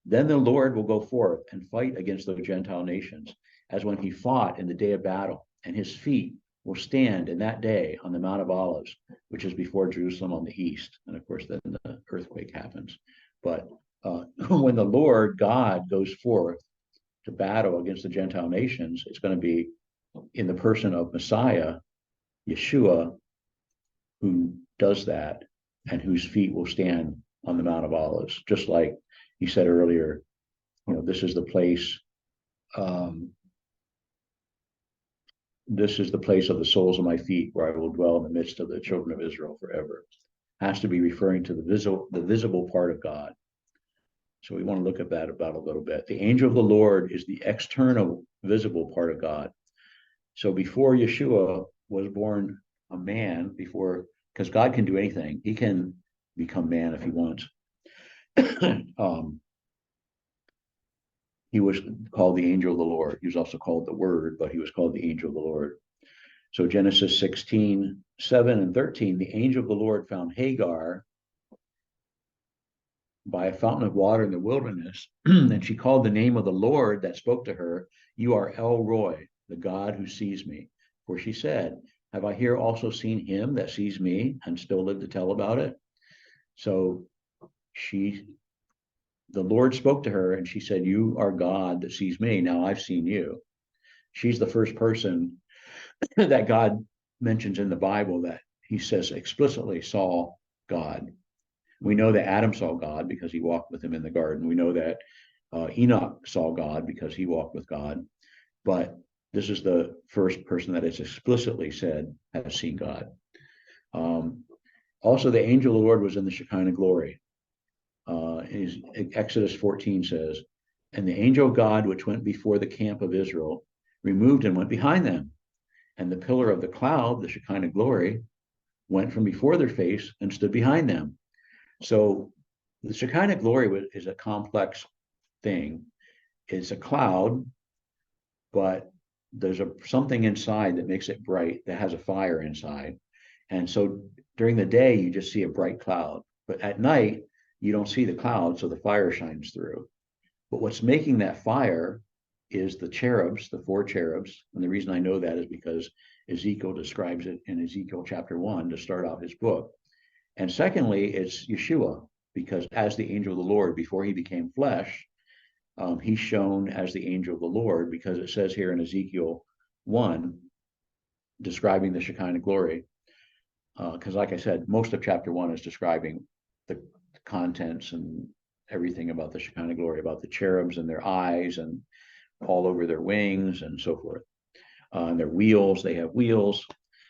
Then the Lord will go forth and fight against those Gentile nations, as when he fought in the day of battle, and his feet will stand in that day on the Mount of Olives, which is before Jerusalem on the east. And of course, then the earthquake happens. But when the Lord God goes forth to battle against the Gentile nations, it's going to be in the person of Messiah, Yeshua, who does that and whose feet will stand on the Mount of Olives. Just like he said earlier, this is the place. This is the place of the soles of my feet, where I will dwell in the midst of the children of Israel forever. Has to be referring to the visible part of God. So we want to look at that about a little bit. The angel of the Lord is the external, visible part of God. So before Yeshua was born a man, because God can do anything, he can become man if he wants. He was called the angel of the Lord. He was also called the Word, but he was called the angel of the Lord. So Genesis 16, 7 and 13, the angel of the Lord found Hagar by a fountain of water in the wilderness, and she called the name of the Lord that spoke to her, "You are El Roi, the God who sees me." For she said, "Have I here also seen him that sees me, and still live to tell about it?" So the Lord spoke to her, and she said, "You are God that sees me. Now I've seen you." She's the first person that God mentions in the Bible that he says explicitly saw God. We know that Adam saw God because he walked with him in the garden. We know that Enoch saw God because he walked with God. But this is the first person that is explicitly said has seen God. Also, the angel of the Lord was in the Shekinah glory. Exodus 14 says, "And the angel of God, which went before the camp of Israel, removed and went behind them. And the pillar of the cloud, the Shekinah glory, went from before their face and stood behind them." So the Shekinah glory is a complex thing. It's a cloud, but there's something inside that makes it bright, that has a fire inside. And so during the day, you just see a bright cloud. But at night, you don't see the cloud, so the fire shines through. But what's making that fire is the cherubs, the four cherubs. And the reason I know that is because Ezekiel describes it in Ezekiel chapter 1 to start out his book. And secondly, it's Yeshua, because as the angel of the Lord, before he became flesh, he's shown as the angel of the Lord, because it says here in Ezekiel 1, describing the Shekinah glory, because like I said, most of chapter 1 is describing the contents and everything about the Shekinah glory, about the cherubs and their eyes and all over their wings and so forth. And their wheels, they have wheels.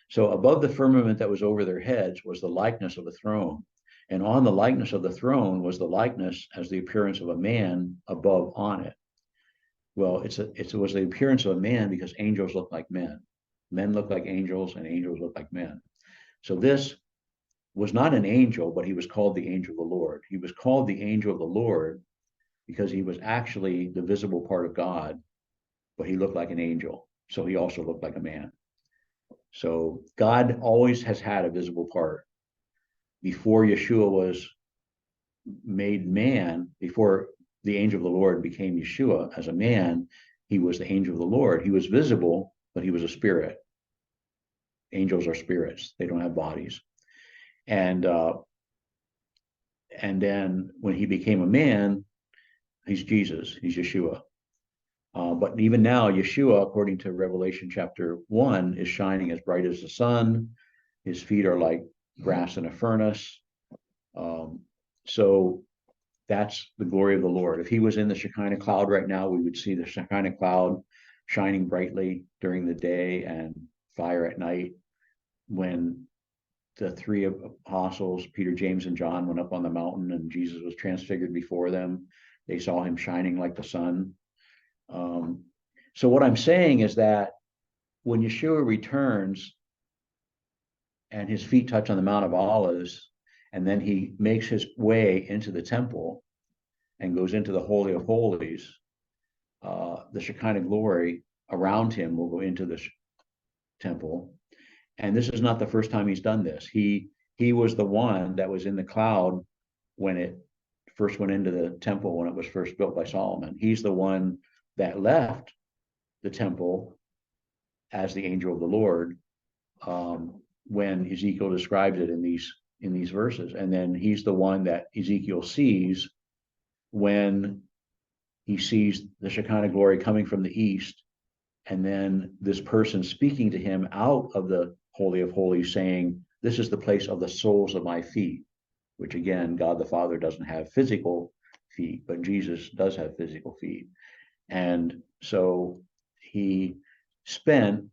So above the firmament that was over their heads was the likeness of a throne. And on the likeness of the throne was the likeness as the appearance of a man above on it. Well, it was the appearance of a man because angels look like men. Men look like angels and angels look like men. So this was not an angel, but he was called the angel of the Lord. He was called the angel of the Lord because he was actually the visible part of God, but he looked like an angel. So he also looked like a man. So God always has had a visible part. Before Yeshua was made man, before the angel of the Lord became Yeshua as a man, he was the angel of the Lord. He was visible, but he was a spirit. Angels are spirits. They don't have bodies. And then when he became a man, he's Jesus, he's Yeshua. But even now, Yeshua, according to Revelation chapter 1, is shining as bright as the sun. His feet are like brass in a furnace. So that's the glory of the Lord. If he was in the Shekinah cloud right now, we would see the Shekinah cloud shining brightly during the day and fire at night. When the three apostles, Peter, James, and John, went up on the mountain and Jesus was transfigured before them, they saw him shining like the sun. So what I'm saying is that when Yeshua returns and his feet touch on the Mount of Olives, and then he makes his way into the temple and goes into the Holy of Holies, the Shekinah glory around him will go into the temple. And this is not the first time he's done this. He was the one that was in the cloud when it first went into the temple, when it was first built by Solomon. He's the one that left the temple as the angel of the Lord, when Ezekiel describes it in these verses. And then he's the one that Ezekiel sees when he sees the Shekinah glory coming from the east, and then this person speaking to him out of the Holy of Holies saying, "This is the place of the soles of my feet," which again, God the Father doesn't have physical feet, but Jesus does have physical feet. And so he spent,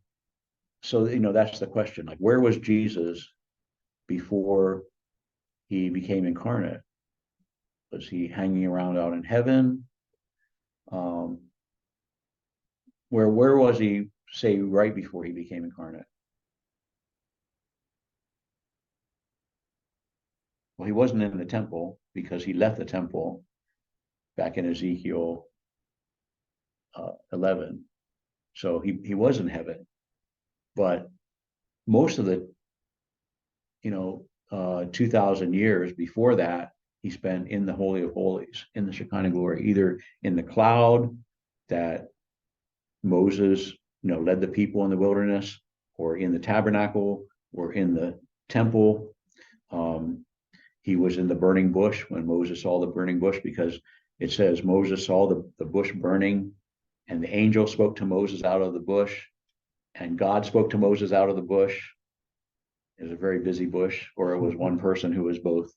so, that's the question, like, where was Jesus before he became incarnate? Was he hanging around out in heaven? Where was he, say, right before he became incarnate? Well, he wasn't in the temple because he left the temple back in Ezekiel 11. So he was in heaven. But most of the 2,000 years before that, he spent in the Holy of Holies, in the Shekinah glory, either in the cloud that Moses led the people in the wilderness, or in the tabernacle, or in the temple. He was in the burning bush when Moses saw the burning bush, because it says Moses saw the bush burning, and the angel spoke to Moses out of the bush, and God spoke to Moses out of the bush. It was a very busy bush, or it was one person who was both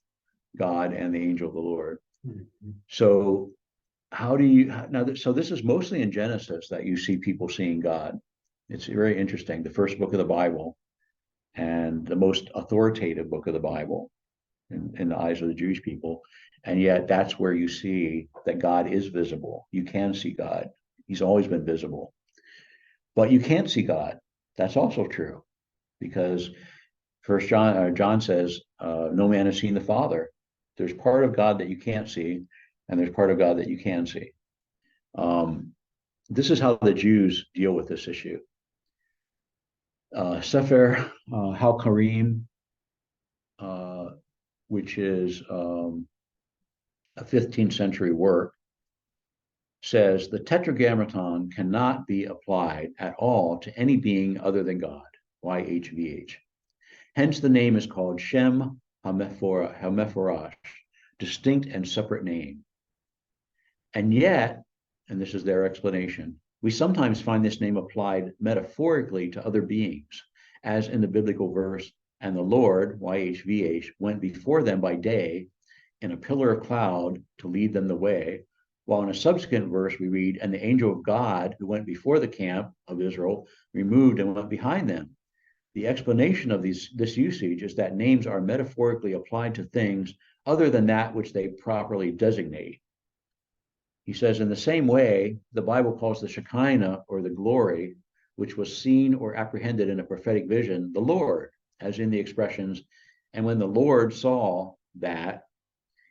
God and the angel of the Lord. So how do you now? So this is mostly in Genesis that you see people seeing God. It's very interesting. The first book of the Bible, and the most authoritative book of the Bible in the eyes of the Jewish people. And yet that's where you see that God is visible. You can see God. He's always been visible. But you can't see God. That's also true, because John says, no man has seen the Father. There's part of God that you can't see, and there's part of God that you can see. This is how the Jews deal with this issue. Sefer HaKarim, which is a 15th century work, says the tetragrammaton cannot be applied at all to any being other than God, YHVH. Hence the name is called Shem HaMephorash, distinct and separate name. And yet, and this is their explanation, we sometimes find this name applied metaphorically to other beings, as in the biblical verse, and the Lord, YHVH, went before them by day in a pillar of cloud to lead them the way, while in a subsequent verse we read, and the angel of God who went before the camp of Israel removed and went behind them. The explanation of this usage is that names are metaphorically applied to things other than that which they properly designate. He says, in the same way, the Bible calls the Shekinah, or the glory, which was seen or apprehended in a prophetic vision, the Lord, as in the expressions, and when the Lord saw that,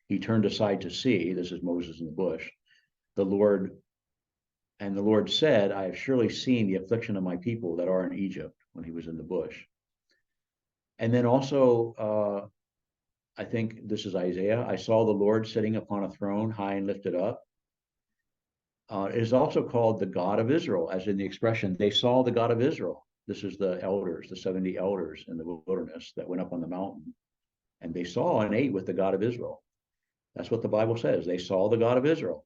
he turned aside to see, this is Moses in the bush, the Lord said, I have surely seen the affliction of my people that are in Egypt, when he was in the bush. And then also, I think this is Isaiah, I saw the Lord sitting upon a throne, high and lifted up. It is also called the God of Israel, as in the expression, they saw the God of Israel. This is the elders, the 70 elders in the wilderness that went up on the mountain, and they saw and ate with the God of Israel. That's what the Bible says. They saw the God of Israel.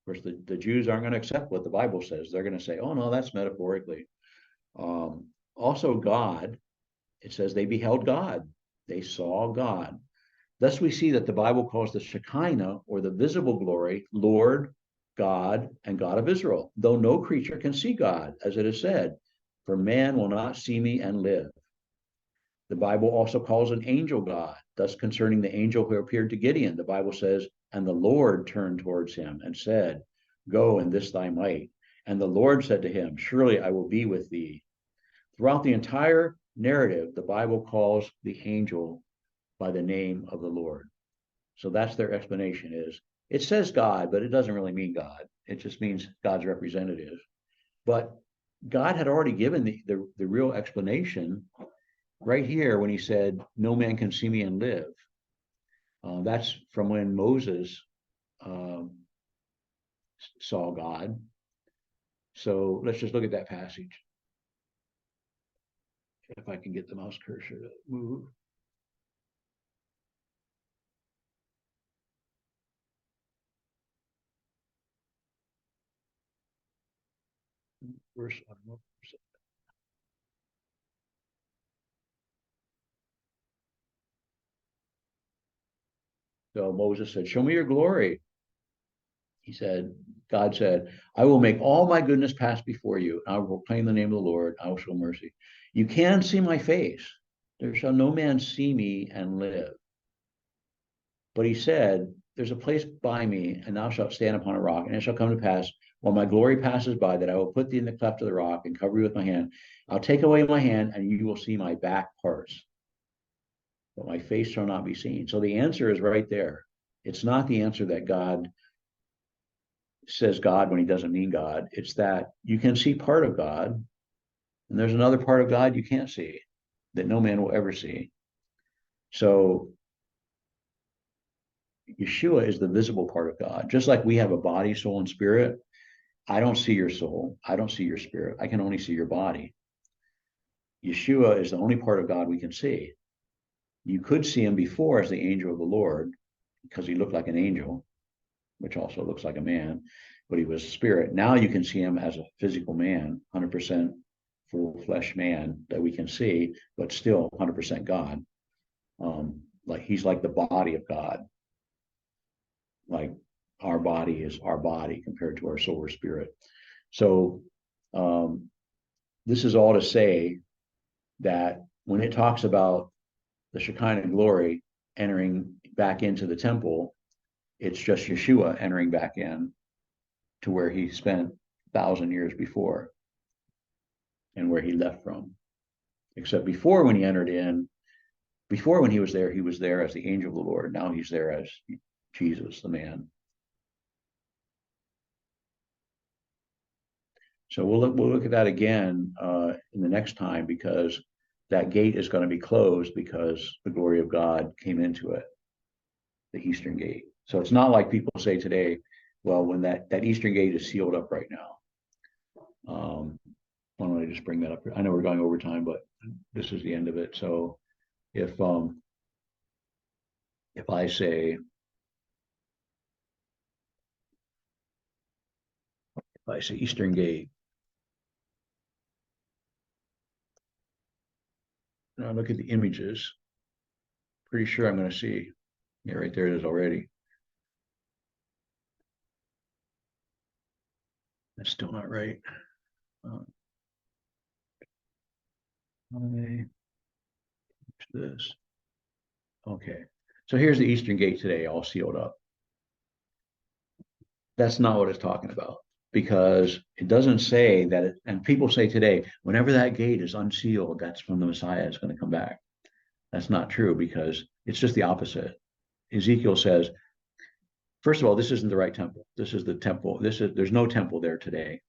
Of course, the Jews aren't going to accept what the Bible says. They're going to say, oh, no, that's metaphorically. Also, God, it says they beheld God. They saw God. Thus, we see that the Bible calls the Shekinah, or the visible glory, Lord, God, and God of Israel, though no creature can see God, as it is said, for man will not see me and live. The Bible also calls an angel God. Thus, concerning the angel who appeared to Gideon, the Bible says, and the Lord turned towards him and said, go in this thy might. And the Lord said to him, surely I will be with thee. Throughout the entire narrative, the Bible calls the angel by the name of the Lord. So that's their explanation is, it says God, but it doesn't really mean God. It just means God's representative. But God had already given the real explanation right here when he said, no man can see me and live. That's from when Moses saw God. So let's just look at that passage. If I can get the mouse cursor to move. Verse, I don't know. So Moses said, show me your glory. He said, God said, I will make all my goodness pass before you. I will proclaim the name of the Lord. I will show mercy. You can see my face. There shall no man see me and live. But he said, there's a place by me, and thou shalt stand upon a rock, and it shall come to pass, while my glory passes by, that I will put thee in the cleft of the rock and cover you with my hand. I'll take away my hand, and you will see my back parts, but my face shall not be seen. So the answer is right there. It's not the answer that God says God when he doesn't mean God. It's that you can see part of God, and there's another part of God you can't see, that no man will ever see. So Yeshua is the visible part of God. Just like we have a body, soul, and spirit, I don't see your soul. I don't see your spirit. I can only see your body. Yeshua is the only part of God we can see. You could see him before as the angel of the Lord, because he looked like an angel, which also looks like a man, but he was spirit. Now you can see him as a physical man, 100% full flesh man that we can see, but still 100% God. Like he's like the body of God. Like our body is our body compared to our soul or spirit. So this is all to say that when it talks about the Shekinah glory entering back into the temple, it's just Yeshua entering back in to where he spent 1,000 years before and where he left from. Except before, when he entered in, before when he was there as the angel of the Lord. Now he's there as Jesus, the man. So we'll look at that again in the next time, because that gate is going to be closed because the glory of God came into it, the eastern gate. So it's not like people say today, Well, when that eastern gate is sealed up right now. Why don't I just bring that up? I know we're going over time, but this is the end of it. So if I say eastern gate, now look at the images. Pretty sure I'm going to see. Yeah, right there it is already. That's still not right. This. Okay. So here's the eastern gate today, all sealed up. That's not what it's talking about, because it doesn't say that it, and people say today, whenever that gate is unsealed, that's when the Messiah is going to come back. That's not true, because it's just the opposite. Ezekiel says, first of all, this isn't the right temple. This is the temple. There's no temple there today.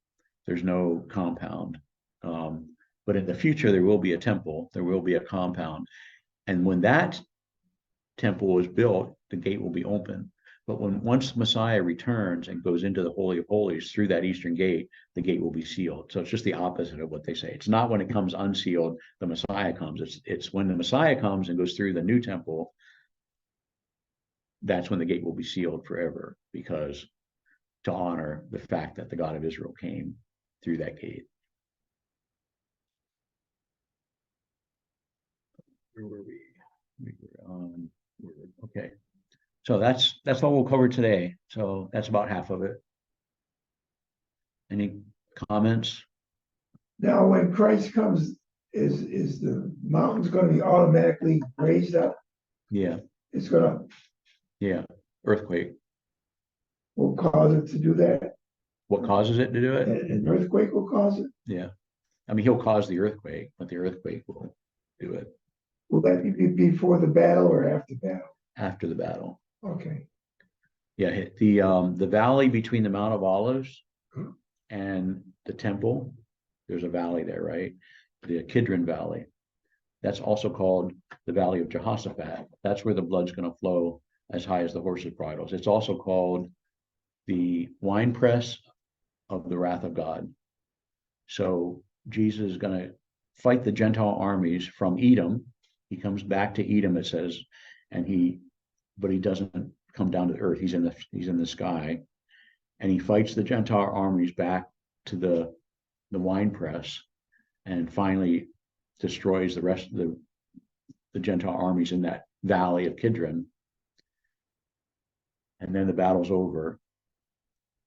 There's no compound. But in the future, there will be a temple. There will be a compound. And when that temple is built, the gate will be open. But once Messiah returns and goes into the Holy of Holies through that eastern gate, the gate will be sealed. So it's just the opposite of what they say. It's not when it comes unsealed, the Messiah comes. It's when the Messiah comes and goes through the new temple, that's when the gate will be sealed forever, because to honor the fact that the God of Israel came through that gate. Where were we? We were on. Okay. So that's all we'll cover today. So that's about half of it. Any comments? Now, when Christ comes, is the mountain's going to be automatically raised up? Yeah. It's going to. Yeah. Earthquake. Will cause it to do that. What causes it to do it? An earthquake will cause it. Yeah. I mean, he'll cause the earthquake, but the earthquake will do it. Will that be before the battle or after battle? After the battle. Okay. Yeah. The valley between the Mount of Olives and the temple, there's a valley there, right? The Kidron Valley. That's also called the Valley of Jehoshaphat. That's where the blood's going to flow as high as the horses' bridles. It's also called the winepress of the wrath of God. So Jesus is going to fight the Gentile armies from Edom. He comes back to Edom, it says, but he doesn't come down to the earth. He's in the sky, and he fights the Gentile armies back to the winepress, and finally destroys the rest of the Gentile armies in that valley of Kidron. And then the battle's over.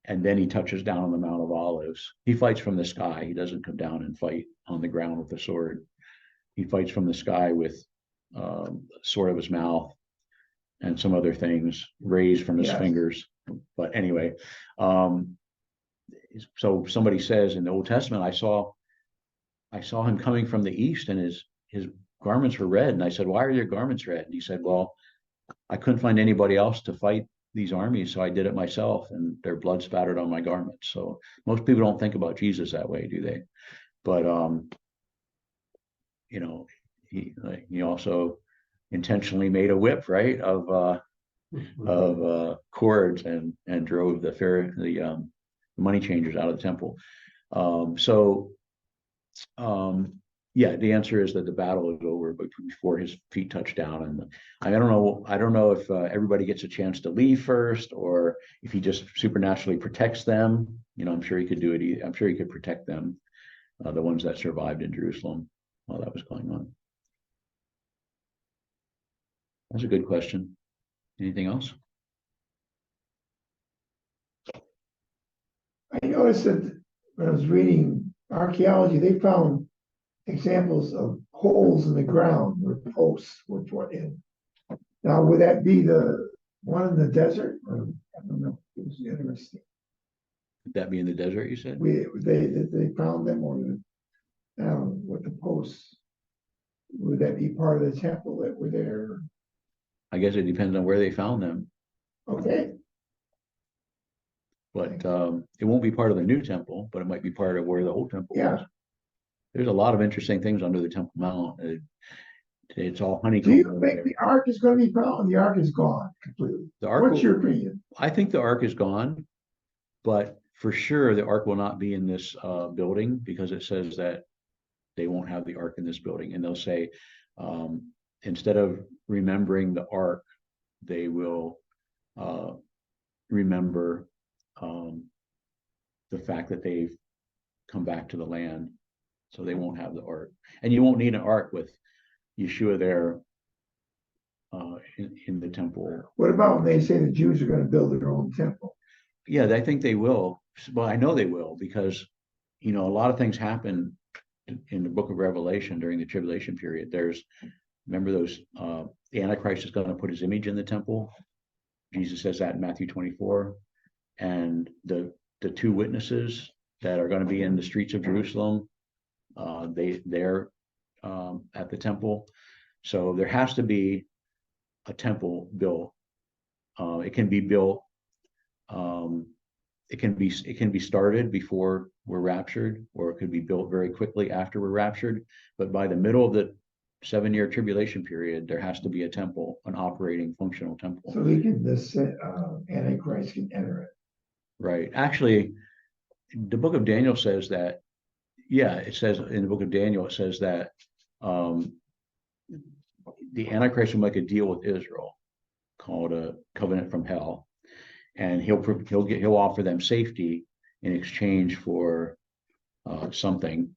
And then he touches down on the Mount of Olives. He fights from the sky. He doesn't come down and fight on the ground with a sword. He fights from the sky with a sword of his mouth and some other things raised from his fingers. But anyway, so somebody says in the Old Testament, I saw him coming from the east, and his garments were red. And I said, why are your garments red? And he said, well, I couldn't find anybody else to fight these armies, so I did it myself, and their blood spattered on my garments. So most people don't think about Jesus that way, do they? But he also intentionally made a whip, right, of cords and drove the money changers out of the temple. Yeah, the answer is that the battle is over, but before his feet touch down. And I don't know if everybody gets a chance to leave first, or if he just supernaturally protects them. I'm sure he could do it. I'm sure he could protect them, the ones that survived in Jerusalem while that was going on. That's a good question. Anything else? I noticed that when I was reading archaeology, they found examples of holes in the ground where posts were put in. Now, would that be the one in the desert? Or, I don't know. It was interesting. Would that be in the desert, you said? They found them, or with the posts. Would that be part of the temple that were there? I guess it depends on where they found them. Okay. But it won't be part of the new temple, but it might be part of where the old temple was. There's a lot of interesting things under the Temple Mount. It's all honeycomb. Do you think the ark is going to be found? The ark is gone completely. What's your opinion? I think the ark is gone. But for sure, the ark will not be in this building, because it says that they won't have the ark in this building. And they'll say, instead of remembering the ark, they will remember the fact that they've come back to the land. So they won't have the ark. And you won't need an ark with Yeshua there in the temple. What about when they say the Jews are going to build their own temple? Yeah, I think they will. Well, I know they will, because a lot of things happen in the book of Revelation during the tribulation period. Remember those, the Antichrist is going to put his image in the temple. Jesus says that in Matthew 24. And the two witnesses that are going to be in the streets of Jerusalem, they're at the temple. So there has to be a temple built. It can be built. It can be started before we're raptured, or it could be built very quickly after we're raptured. But by the middle of the 7-year tribulation period, there has to be a temple, an operating, functional temple. So this Antichrist can enter it. Right. Actually, the book of Daniel says that. Yeah, it says in the book of Daniel, it says that the Antichrist will make a deal with Israel called a covenant from hell, and he'll offer them safety in exchange for something.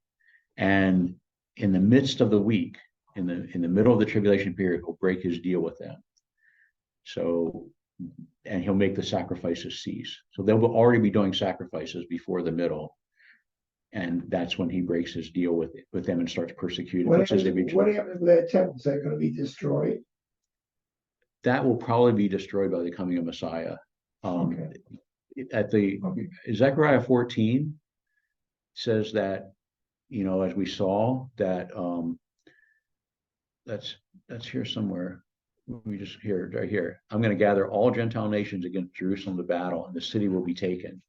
And in the midst of the week, in the middle of the tribulation period, he'll break his deal with them. So, and he'll make the sacrifices cease. So they'll already be doing sacrifices before the middle, and that's when he breaks his deal with them and starts persecuting. What happens to that temple? Is that going to be destroyed? That will probably be destroyed by the coming of Messiah. Okay. Zechariah 14 says that, as we saw that, that's here somewhere. We just right here. I'm going to gather all Gentile nations against Jerusalem to battle, and the city will be taken.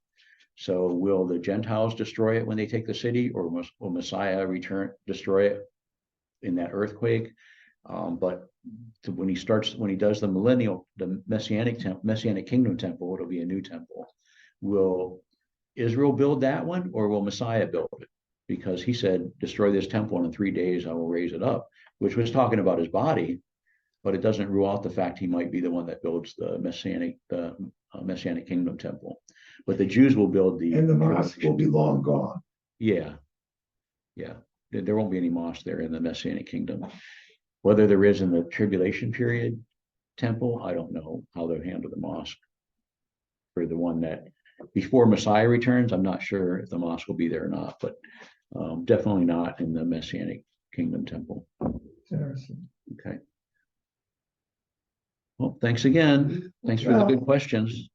So will the Gentiles destroy it when they take the city, or will Messiah destroy it in that earthquake? But when he does the Messianic Kingdom temple, it'll be a new temple. Will Israel build that one, or will Messiah build it? Because he said, destroy this temple, and in 3 days I will raise it up, which was talking about his body, but it doesn't rule out the fact he might be the one that builds the Messianic Kingdom temple. But the Jews will build and the mosque will be long gone. Yeah. There won't be any mosque there in the Messianic Kingdom. Whether there is in the tribulation period temple, I don't know how they'll handle the mosque. For the one that before Messiah returns, I'm not sure if the mosque will be there or not, but definitely not in the Messianic Kingdom temple. Interesting. Okay. Well, thanks again. Thanks for the good questions.